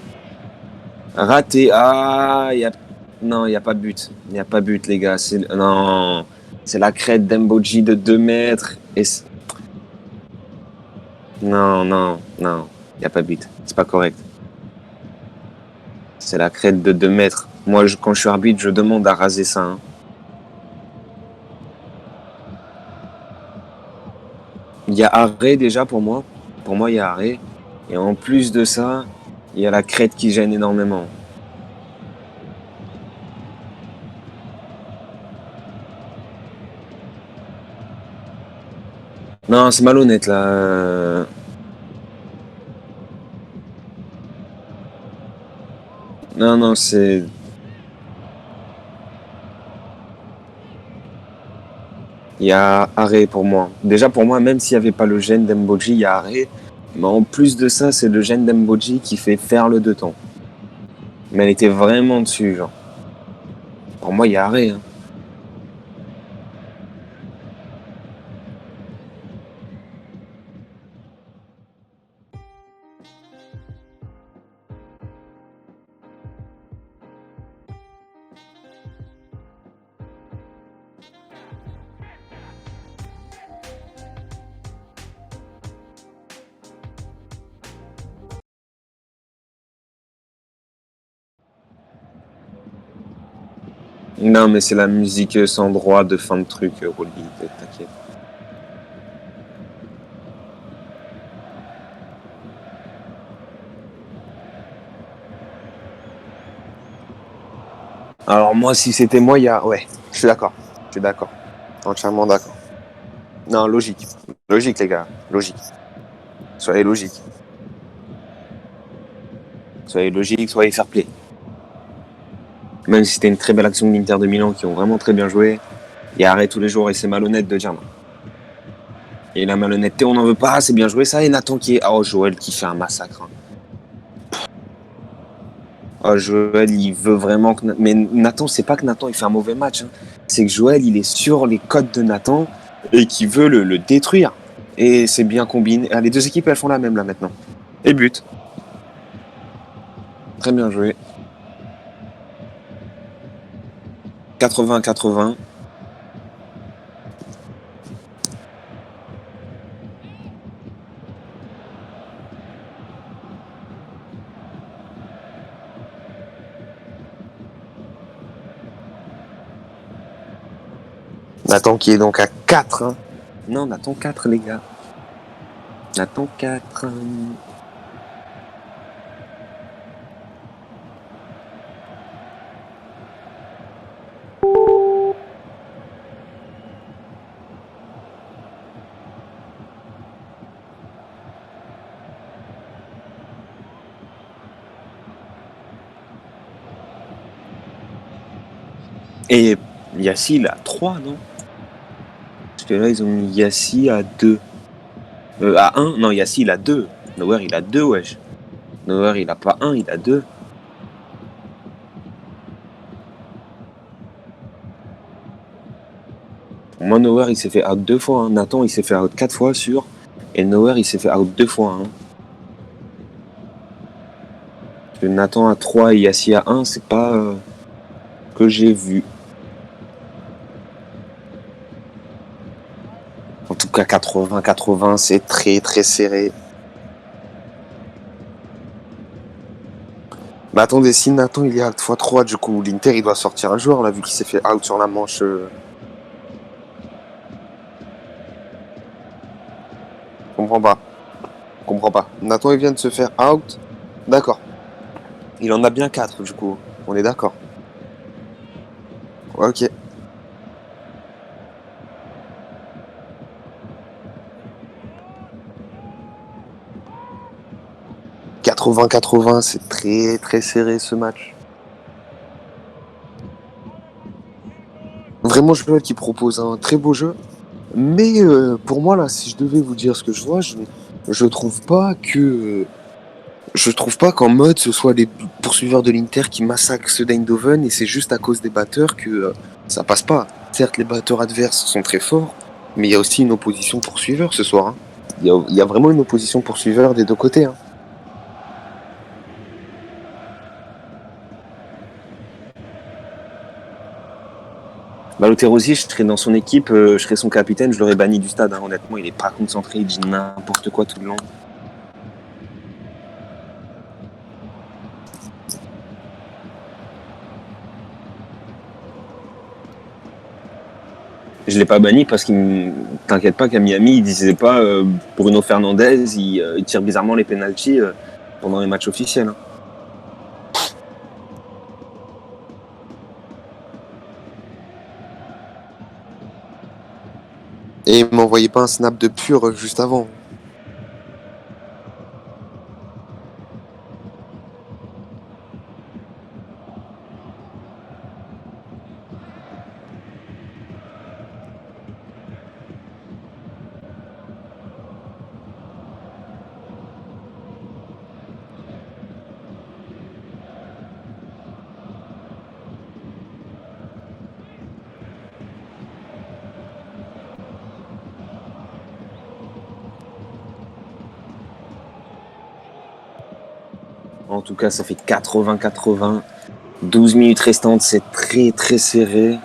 Raté. Ah, non, il n'y a pas de but. Il n'y a pas de but, les gars. Non, c'est la crête d'Emboji de 2 mètres. Non, non, non. Il n'y a pas de but. C'est pas correct. C'est la crête de 2 mètres. Moi, quand je suis arbitre, je demande à raser ça. Hein. Il y a arrêt déjà pour moi. Pour moi, il y a arrêt. Et en plus de ça, il y a la crête qui gêne énormément. Non, c'est malhonnête là. Non, non, c'est. Il y a arrêt pour moi. Déjà pour moi, même s'il n'y avait pas le gène d'Emboji, il y a arrêt. Mais en plus de ça, c'est le gène d'Emboji qui fait faire le 2 temps. Mais elle était vraiment dessus, genre. Pour moi, il y a arrêt. Hein. Non, mais c'est la musique sans droit de fin de truc, Rolly, t'inquiète. Alors moi, si c'était moi, il y a... Ouais, je suis d'accord. Je suis d'accord. Entièrement d'accord. Non, logique. Logique, les gars. Logique. Soyez logique. Soyez logique, soyez fair play. Même si c'était une très belle action de l'Inter de Milan qui ont vraiment très bien joué, il y a arrêt tous les jours et c'est malhonnête de dire non. Et la malhonnêteté, on n'en veut pas, c'est bien joué ça. Et Nathan qui est... Oh, Joël qui fait un massacre. Hein. Oh, Joël, il veut vraiment que... Mais Nathan, c'est pas que Nathan, il fait un mauvais match. Hein. C'est que Joël, il est sur les codes de Nathan et qui veut le détruire. Et c'est bien combiné. Ah, les deux équipes, elles font la même là maintenant. Et but. Très bien joué. 80-80. Nathan qui est donc à 4. Hein. Non, Nathan 4, les gars. Nathan 4. Et Yassi, il a 3, non? Parce que là, ils ont mis Yassi à 2. À 1? Non, Yassi, il a 2. Neuer, il a 2, wesh. Neuer, il a pas 1, il a 2. Moi, Neuer, il s'est fait out 2 fois. Hein. Nathan, il s'est fait out 4 fois, sûr. Et Neuer, il s'est fait out 2 fois. Hein. Parce que Nathan a 3 et Yassi a 1, c'est pas que j'ai vu. En tout cas, 80-80, c'est très très serré. Mais attendez, si Nathan il est out x3, du coup, l'Inter il doit sortir un joueur là, vu qu'il s'est fait out sur la manche. Comprends pas. Comprends pas. Nathan il vient de se faire out. D'accord. Il en a bien 4 du coup. On est d'accord. Ok. « 80-80, c'est très très serré ce match. Vraiment Joël qui propose un très beau jeu. Mais pour moi là, si je devais vous dire ce que je vois, je trouve pas que... Je trouve pas qu'en mode ce soit les poursuiveurs de l'Inter qui massacrent ceux d'Eindhoven et c'est juste à cause des batteurs que ça passe pas. Certes, les batteurs adverses sont très forts, mais il y a aussi une opposition poursuiveur ce soir. Hein. Il y a vraiment une opposition poursuiveur des deux côtés. Hein. Balotelli aussi, je serais dans son équipe, je serais son capitaine, je l'aurais banni du stade. Hein. Honnêtement, il est pas concentré, il dit n'importe quoi tout le long. Je l'ai pas banni parce qu'il t'inquiète pas qu'à Miami, il disait pas Bruno Fernandez, il tire bizarrement les pénaltys pendant les matchs officiels. Hein. Et il m'envoyait pas un snap de pur juste avant. En tout cas, ça fait 80-80. 12 minutes restantes, c'est très très serré.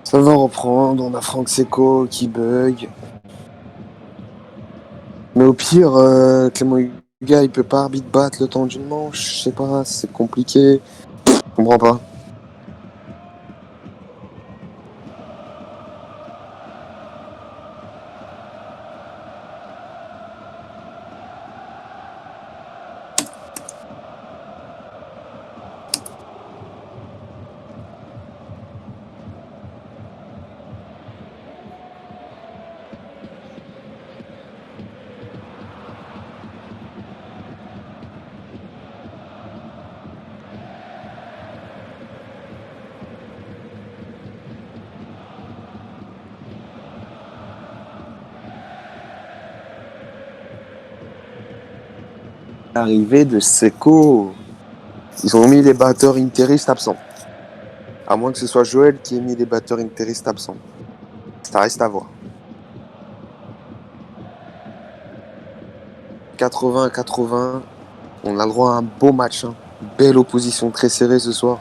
Ça va reprendre, on a Franck Seco qui bug. Mais au pire, Clément Huga, il peut pas arbitre battre le temps d'une manche. Je sais pas, c'est compliqué. Je comprends pas. Arrivée de Seco. Ils ont mis les batteurs interistes absents. À moins que ce soit Joël qui ait mis les batteurs interistes absents. Ça reste à voir. 80-80. On a le droit à un beau match. Hein. Belle opposition, très serrée ce soir.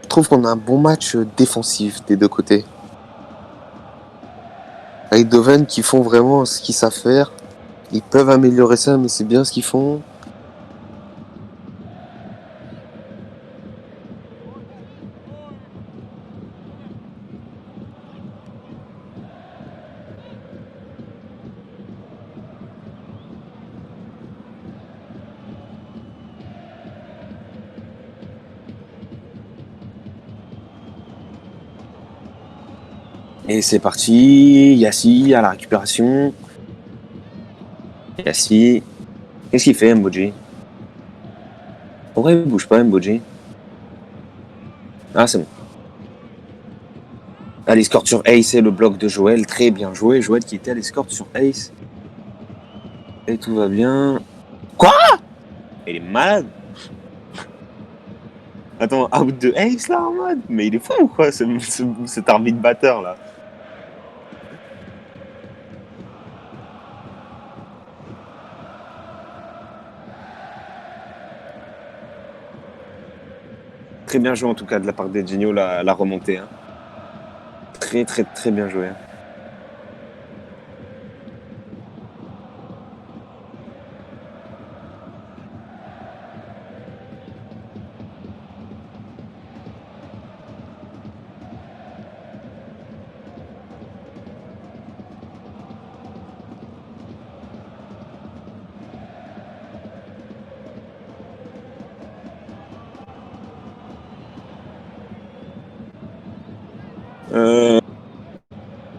Je trouve qu'on a un bon match défensif des deux côtés. Avec Doven qui font vraiment ce qu'ils savent faire. Ils peuvent améliorer ça, mais c'est bien ce qu'ils font. Et c'est parti. Yassi à la récupération. Yassi. Qu'est-ce qu'il fait, Mboji? Pourquoi il bouge pas, Mboji? Ah, c'est bon. À l'escorte sur Ace et le bloc de Joël. Très bien joué. Joël qui était à l'escorte sur Ace. Et tout va bien. Quoi? Il est malade. Attends, out de Ace là en mode? Mais il est fou ou quoi, cet arbitre batteur là? Très bien joué en tout cas de la part d'Edgenio la remontée. Hein. Très très très bien joué.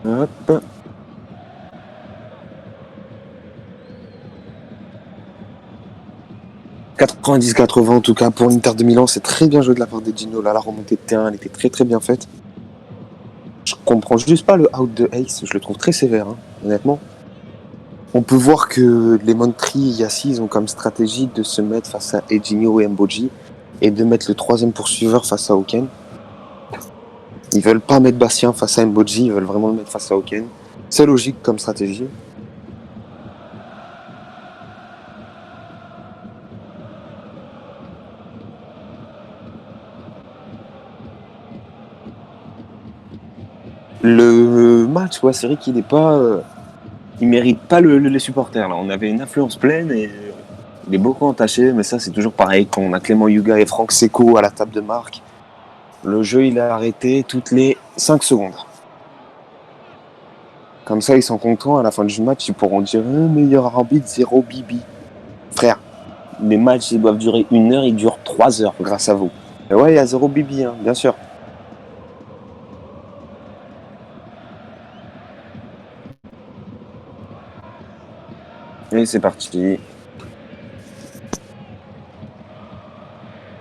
Hop. 90-80 en tout cas pour l'Inter de Milan, c'est très bien joué de la part de Gino. Là, la remontée de terrain, elle était très très bien faite. Je comprends juste pas le out de Ace, je le trouve très sévère, hein, honnêtement. On peut voir que les Montri et Yassi, ils ont comme stratégie de se mettre face à Edinho et Mboji et de mettre le troisième poursuiveur face à Oken. Ils veulent pas mettre Bastien face à Mboji, ils veulent vraiment le mettre face à Oken. C'est logique comme stratégie. Le match, ouais, c'est vrai qu'il est pas, il mérite pas les supporters. Là, on avait une influence pleine et il est beaucoup entaché, mais ça c'est toujours pareil quand on a Clément Yuga et Franck Seco à la table de marque. Le jeu il est arrêté toutes les 5 secondes. Comme ça ils sont contents, à la fin du match ils pourront dire meilleur arbitre 0 Bibi. Frère, les matchs ils doivent durer 1 heure, ils durent 3 heures grâce à vous. Et ouais, il y a 0 Bibi, hein, bien sûr. Et c'est parti.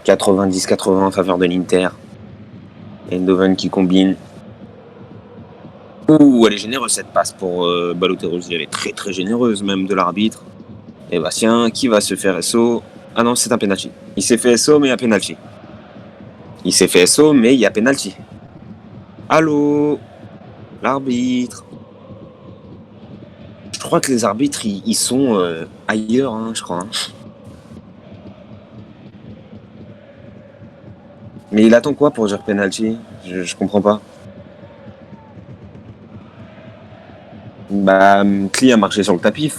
90-80 en faveur de l'Inter. Eindhoven qui combine. Ouh, elle est généreuse cette passe pour Balotelli. Elle est très très généreuse même de l'arbitre. Et Bastien qui va se faire SO. Ah non, c'est un penalty. Il s'est fait SO, mais il y a penalty. Il s'est fait SO, mais il y a penalty. Allô, l'arbitre. Je crois que les arbitres, ils sont ailleurs, hein, je crois. Hein. Mais il attend quoi pour dire penalty? Je comprends pas. Bah, Kli a marché sur le tapis,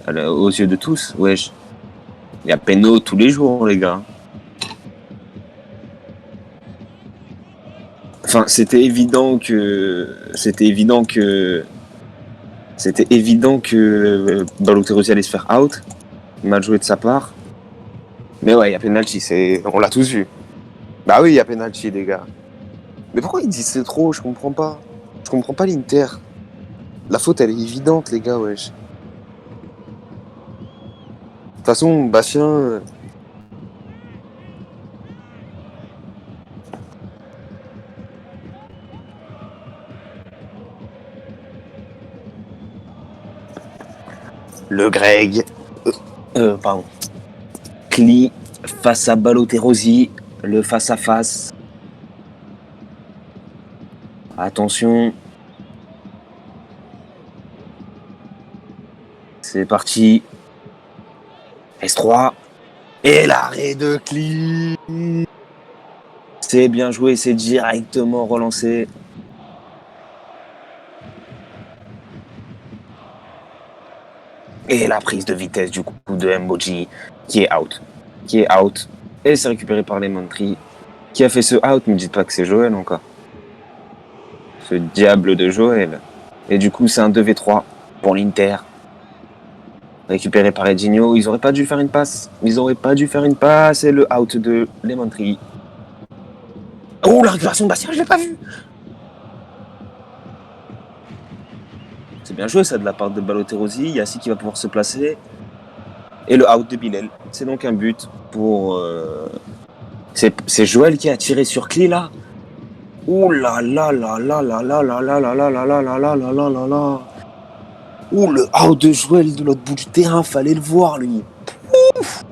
aux yeux de tous, wesh. Il y a péno tous les jours, les gars. Enfin, c'était évident que Balotelli allait se faire out. Mal joué de sa part. Mais ouais, il y a penalty, on l'a tous vu. Bah oui, il y a penalty, les gars. Mais pourquoi ils disent c'est trop? Je comprends pas. Je comprends pas l'Inter. La faute, elle est évidente, les gars, wesh. De toute façon, Bastien. Le Greg. Pardon. Kli face à Balotelli. Le face-à-face. Attention. C'est parti. S3. Et l'arrêt de Kli. C'est bien joué, c'est directement relancé. Et la prise de vitesse du coup de Mboji qui est out. Et c'est récupéré par les Montri. Qui a fait ce out? Ne me dites pas que c'est Joël encore. Ce diable de Joël. Et du coup, c'est un 2v3 pour l'Inter. Récupéré par Edinho. Ils auraient pas dû faire une passe. Et le out de Lemontri. Oh, la récupération de Bastien, je l'ai pas vu. C'est bien joué ça de la part de Balotelli. Yassi qui va pouvoir se placer. Et le out de Bilal. C'est donc un but pour... C'est Joël qui a tiré sur Kli là. Ouh là là là là là là là là là là là là là là là là là là. Ouh, le out de Joël de l'autre bout du terrain, fallait le voir lui. Ouf.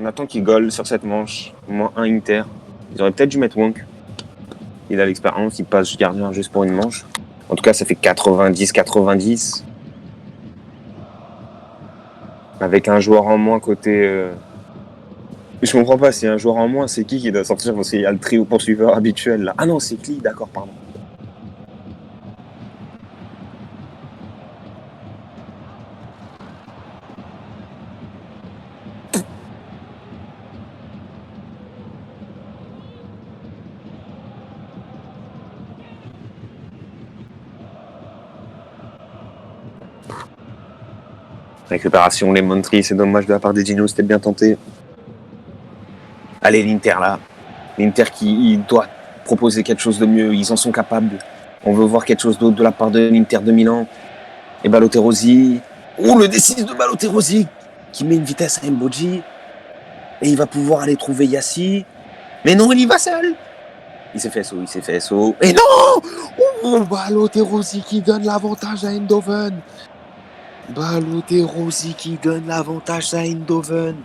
On attend qu'il goal sur cette manche. Moins 1 Inter. Ils auraient peut-être dû mettre Wonk. Il a l'expérience, il passe gardien juste pour une manche. En tout cas, ça fait 90-90. Avec un joueur en moins côté... Je comprends pas, s'il y a un joueur en moins, c'est qui doit sortir? Parce qu'il y a le trio poursuiveur habituel là. Ah non, c'est Kli, d'accord, pardon. Récupération, les Montry, c'est dommage de la part des Gino, c'était bien tenté. Allez, l'Inter là. L'Inter qui doit proposer quelque chose de mieux, ils en sont capables. On veut voir quelque chose d'autre de la part de l'Inter de Milan. Et Balotelli. Oh, le D6 de Balotelli qui met une vitesse à Mboji. Et il va pouvoir aller trouver Yassi. Mais non, il y va seul. Il s'est fait SO. Et non! Oh, Balotelli qui donne l'avantage à Eindhoven. Balotelli qui donne l'avantage à Eindhoven.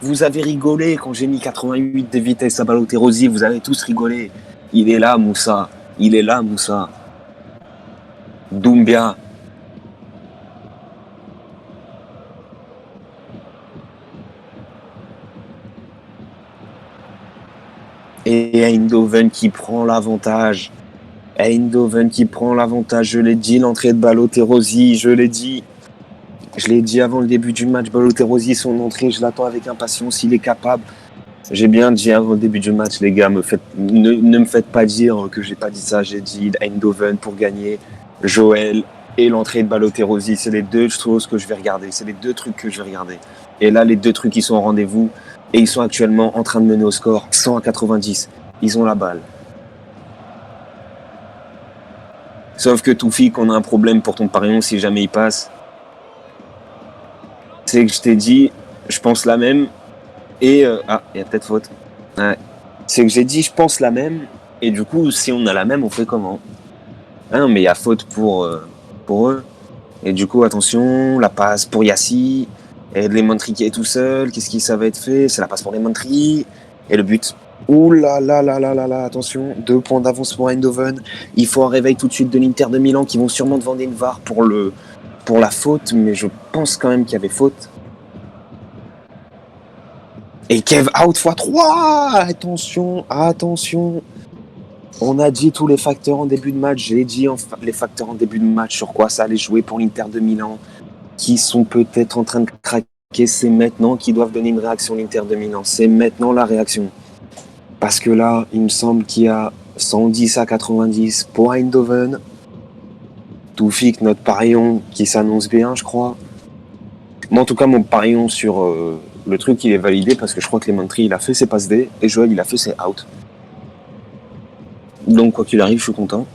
Vous avez rigolé quand j'ai mis 88 de vitesse à Balotelli. Vous avez tous rigolé. Il est là, Moussa. Doumbia. Et Eindhoven qui prend l'avantage. Je l'ai dit, l'entrée de Balotelli, je l'ai dit avant le début du match, Balotelli, son entrée, je l'attends avec impatience, il est capable. J'ai bien dit avant le début du match, les gars, ne me faites pas dire que j'ai pas dit ça, j'ai dit Eindhoven pour gagner, Joël et l'entrée de Balotelli, c'est les deux choses que je vais regarder, c'est les deux trucs que je vais regarder. Et là, les deux trucs, ils sont au rendez-vous. Et ils sont actuellement en train de mener au score 100 à 90. Ils ont la balle. Sauf que Toufik, on a un problème pour ton parion si jamais il passe. C'est que je t'ai dit, je pense la même. Et il y a peut-être faute. Ouais. C'est que j'ai dit, je pense la même. Et du coup, si on a la même, on fait comment? Ah, mais il y a faute pour eux. Et du coup, attention, la passe pour Yassi. Et les Montry qui est tout seul, qu'est-ce qui ça va être fait? C'est la passe pour les Montry. Et le but. Ouh là là là là là là, attention, 2 points d'avance pour Eindhoven. Il faut un réveil tout de suite de l'Inter de Milan qui vont sûrement demander une VAR pour la faute, mais je pense quand même qu'il y avait faute. Et Kev out x3. Attention. On a dit tous les facteurs en début de match. J'ai dit les facteurs en début de match sur quoi ça allait jouer pour l'Inter de Milan, qui sont peut-être en train de craquer. C'est maintenant qu'ils doivent donner une réaction l'Inter de Milan. C'est maintenant la réaction. Parce que là, il me semble qu'il y a 110 à 90 pour Eindhoven. Toufik, notre parion qui s'annonce bien, je crois. Moi, en tout cas, mon parion sur le truc, il est validé parce que je crois que les Montry, il a fait ses passes D et Joël, il a fait ses out. Donc, quoi qu'il arrive, je suis content.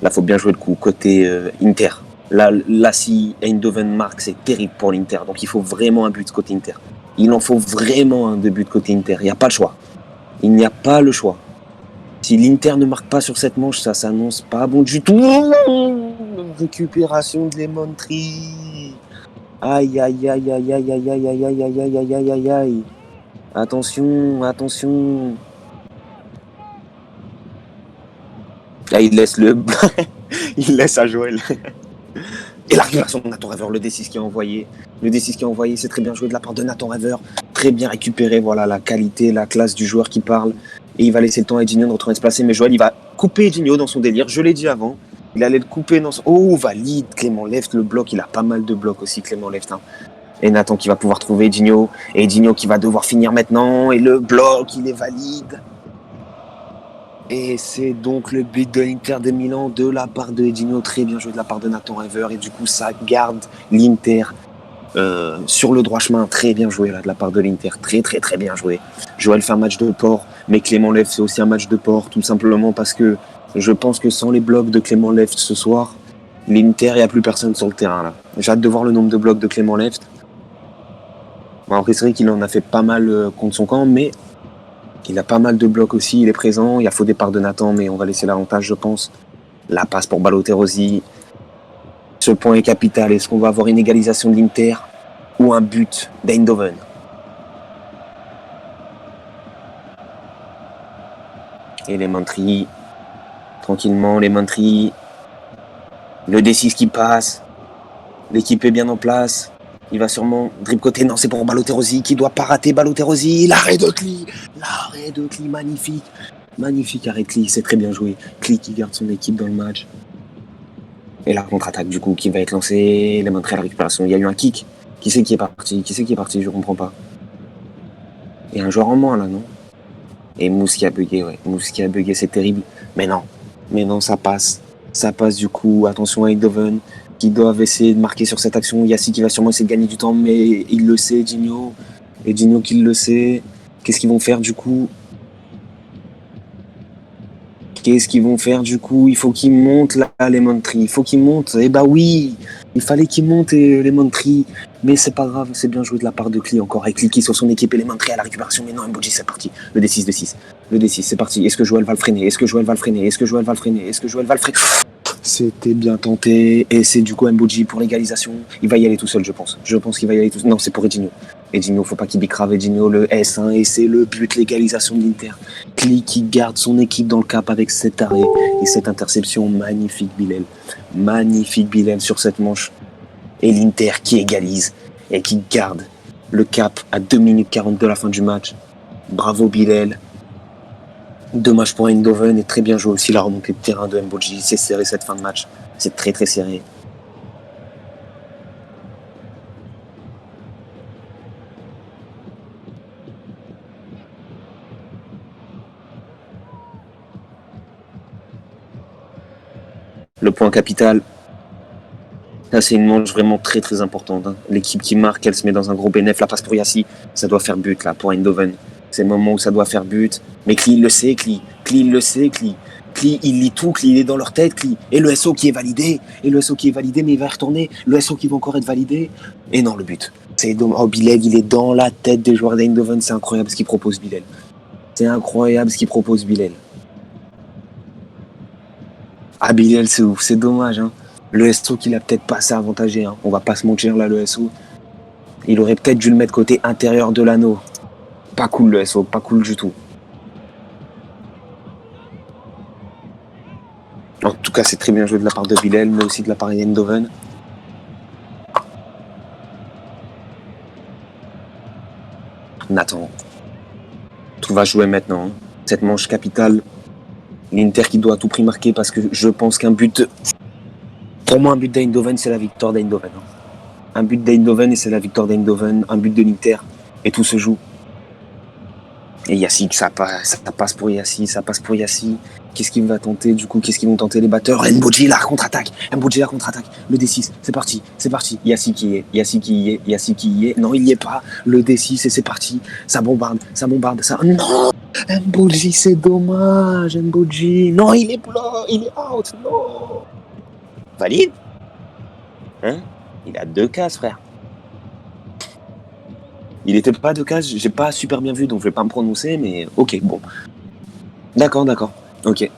Là, faut bien jouer le coup côté Inter. Là, si Eindhoven marque, c'est terrible pour l'Inter. Donc, il faut vraiment un but côté Inter. Il en faut vraiment un de but côté Inter. Il n'y a pas le choix. Il n'y a pas le choix. Si l'Inter ne marque pas sur cette manche, ça s'annonce pas bon du tout. Récupération de les Montry. Aïe. Attention. Là, il laisse il laisse à Joël. Et la récupération de Nathan Rever, le D6 qui est envoyé. Le D6 qui est envoyé, c'est très bien joué de la part de Nathan Rever. Très bien récupéré, voilà la qualité, la classe du joueur qui parle. Et il va laisser le temps à Edinho de retourner se placer. Mais Joël, il va couper Edinho dans son délire. Je l'ai dit avant. Il allait le couper dans son... Oh, valide. Clément Left, le bloc. Il a pas mal de blocs aussi, Clément Left. Hein. Et Nathan qui va pouvoir trouver Edinho. Et Edinho qui va devoir finir maintenant. Et le bloc, il est valide. Et c'est donc le but de l'Inter de Milan de la part de Edinho, très bien joué de la part de Nathan Rever. Et du coup, ça garde l'Inter sur le droit chemin. Très bien joué là de la part de l'Inter. Très bien joué. Joël fait un match de port, mais Clément Left fait aussi un match de port, tout simplement parce que je pense que sans les blocs de Clément Left ce soir, l'Inter, il n'y a plus personne sur le terrain là. J'ai hâte de voir le nombre de blocs de Clément Left. Bon, après, c'est vrai qu'il en a fait pas mal contre son camp, mais il a pas mal de blocs aussi, il est présent. Il y a faux départ de Nathan, mais on va laisser l'avantage, je pense. La passe pour Balotelli. Ce point est capital. Est-ce qu'on va avoir une égalisation de l'Inter ou un but d'Eindhoven? Et les Montry, tranquillement, les Montry. Le D6 qui passe. L'équipe est bien en place. Il va sûrement dribble côté. Non, c'est pour Balotelli qui doit pas rater Balotelli. L'arrêt de Kli, magnifique. Magnifique arrêt de Kli, c'est très bien joué. Kli qui garde son équipe dans le match. Et la contre-attaque du coup qui va être lancée. Les Montry à la récupération. Il y a eu un kick. Qui c'est qui est parti? Je comprends pas. Il y a un joueur en moins là, non? Et Mousse qui a bugué, ouais. Mousse qui a bugué, c'est terrible. Mais non, ça passe. Ça passe du coup. Attention à Eindhoven qui doivent essayer de marquer sur cette action. Yassi qui va sûrement essayer de gagner du temps, mais il le sait, Gigno. Et Gigno qui le sait. Qu'est-ce qu'ils vont faire du coup? Qu'est-ce qu'ils vont faire du coup? Il faut qu'ils montent là, Lemon Tree. Il faut qu'ils montent. Eh bah oui, il fallait qu'ils montent Lemon Tree. Mais c'est pas grave, c'est bien joué de la part de Klee encore. Et Klee qui sur son équipe Lemon Tree à la récupération. Mais non, Mboji, c'est parti. Le D6 de 6. Le D6, c'est parti. Est-ce que Joël va le freiner? Est-ce que Joël va le freiner? Est-ce que Joël va le freiner? Est-ce que Joël va le freiner? C'était bien tenté. Et c'est du coup Mboji pour l'égalisation. Il va y aller tout seul, je pense. Je pense qu'il va y aller tout seul. Non, c'est pour Edinho. Edinho, faut pas qu'il bicrave Edinho le S1. Et c'est le but, l'égalisation de l'Inter. Klee qui garde son équipe dans le cap avec cet arrêt et cette interception. Magnifique Bilal. Magnifique Bilal sur cette manche. Et l'Inter qui égalise et qui garde le cap à 2 minutes 40 de la fin du match. Bravo Bilal. Dommage pour Eindhoven et très bien joué aussi la remontée de terrain de Mboji. C'est serré cette fin de match. C'est très très serré. Le point capital. Là, c'est une manche vraiment très très importante. Hein. L'équipe qui marque, elle se met dans un gros bénéf. La passe pour Yassi, ça doit faire but là pour Eindhoven. C'est le moment où ça doit faire but. Mais Klee, il le sait, Klee. Klee, il le sait, Klee. Klee, il lit tout, Klee, il est dans leur tête, Klee. Et le SO qui est validé. Et le SO qui est validé, mais il va retourner. Le SO qui va encore être validé. Et non, le but. C'est dommage. Oh, Bilal, il est dans la tête des joueurs d'Eindhoven. C'est incroyable ce qu'il propose, Bilal. C'est incroyable ce qu'il propose, Bilal. Ah, Bilal, c'est ouf. C'est dommage, hein. Le SO qu'il a peut-être pas assez avantagé. Hein. On va pas se mentir là, le SO. Il aurait peut-être dû le mettre côté intérieur de l'anneau. Pas cool le SO, pas cool du tout. En tout cas, c'est très bien joué de la part de Bilal, mais aussi de la part d'Eindhoven. Nathan, tout va jouer maintenant. Hein. Cette manche capitale, l'Inter qui doit à tout prix marquer parce que je pense qu'un but... Pour moi, un but d'Eindhoven, c'est la victoire d'Eindhoven. Hein. Un but d'Eindhoven et c'est la victoire d'Eindhoven. Un but de l'Inter et tout se joue. Et Yassi, ça passe pour Yassi, ça passe pour Yassi. Qu'est-ce qu'il va tenter du coup? Qu'est-ce qu'ils vont tenter les batteurs? Mboji la contre-attaque. Mboji la contre-attaque. Le D6, c'est parti, c'est parti. Yassi qui y est, Yassi qui y est, Yassi qui y est. Non, il y est pas. Le D6 et c'est parti. Ça bombarde, ça bombarde, ça. Non, Mboji, c'est dommage. Mboji. Non, il est plat, il est out. Non. Valide? Hein? Il a 2 cases, frère. Il était pas de case, j'ai pas super bien vu, donc je vais pas me prononcer, mais ok, bon. D'accord, d'accord, ok. Et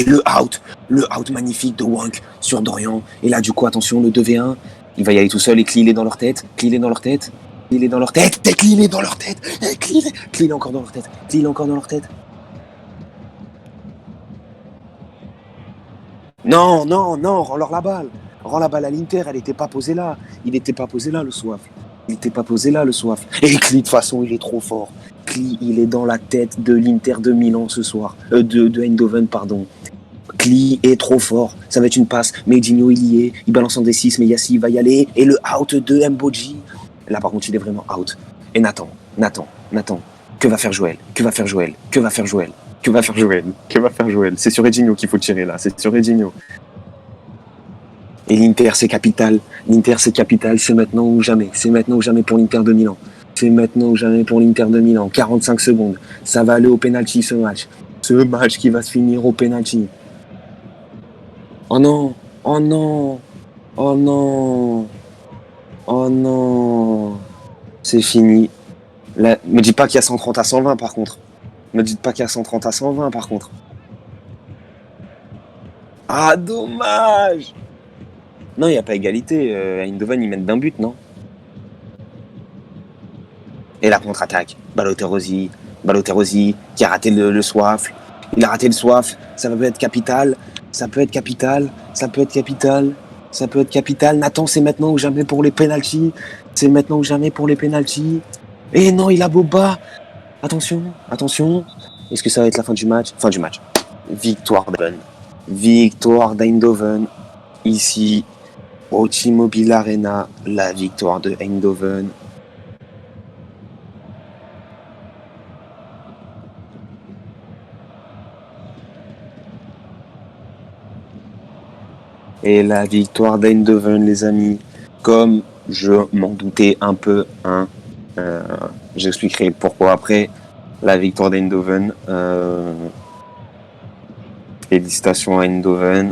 le out magnifique de Wank sur Dorian. Et là, du coup, attention, le 2v1, il va y aller tout seul et Klee, il est dans leur tête. Klee, il est dans leur tête. Klee, il est dans leur tête. Et Klee, il est dans leur tête. Et Klee, il est encore dans leur tête. Klee, il est encore dans leur tête. Non, non, non, rends-leur la balle. Rends la balle à l'Inter, elle était pas posée là. Il était pas posé là, le soif. Il était pas posé là, le soif. Et Klee, de toute façon, il est trop fort. Klee, il est dans la tête de l'Inter de Milan ce soir. De Eindhoven, pardon. Klee est trop fort. Ça va être une passe. Mais Gigno, il y est. Il balance en D6, mais Yassi va y aller. Et le out de Mboji. Là, par contre, il est vraiment out. Et Nathan. Que va faire Joël? Que va faire Joël? Que va faire Joël? Que va faire Joël? Que va faire Joël? C'est sur Edinho qu'il faut tirer là. C'est sur Edinho. Et l'Inter, c'est capital. L'Inter, c'est capital. C'est maintenant ou jamais. C'est maintenant ou jamais pour l'Inter de Milan. C'est maintenant ou jamais pour l'Inter de Milan. 45 secondes. Ça va aller au penalty ce match. Ce match qui va se finir au penalty. Oh non, oh non, oh non, oh non. C'est fini. Là, me dis pas qu'il y a 130 à 120 par contre. Me dites pas qu'il y a 130 à 120 par contre. Ah, dommage. Non, il n'y a pas égalité. Eindhoven, ils mènent d'un but, non? Et la contre-attaque. Balotelli qui a raté le soif. Il a raté le soif. Ça peut être capital. Ça peut être capital. Ça peut être capital. Ça peut être capital. Nathan, c'est maintenant ou jamais pour les pénaltys. C'est maintenant ou jamais pour les pénaltys. Et non, il a Boba. Attention, attention. Est-ce que ça va être la fin du match? Fin du match. Victoire d'Eindhoven. Victoire d'Eindhoven. Ici, au T-Mobile Arena, la victoire de Eindhoven. Et la victoire d'Eindhoven, les amis, comme je m'en doutais un peu, hein, j'expliquerai pourquoi après. La victoire d'Eindhoven, félicitations à Eindhoven.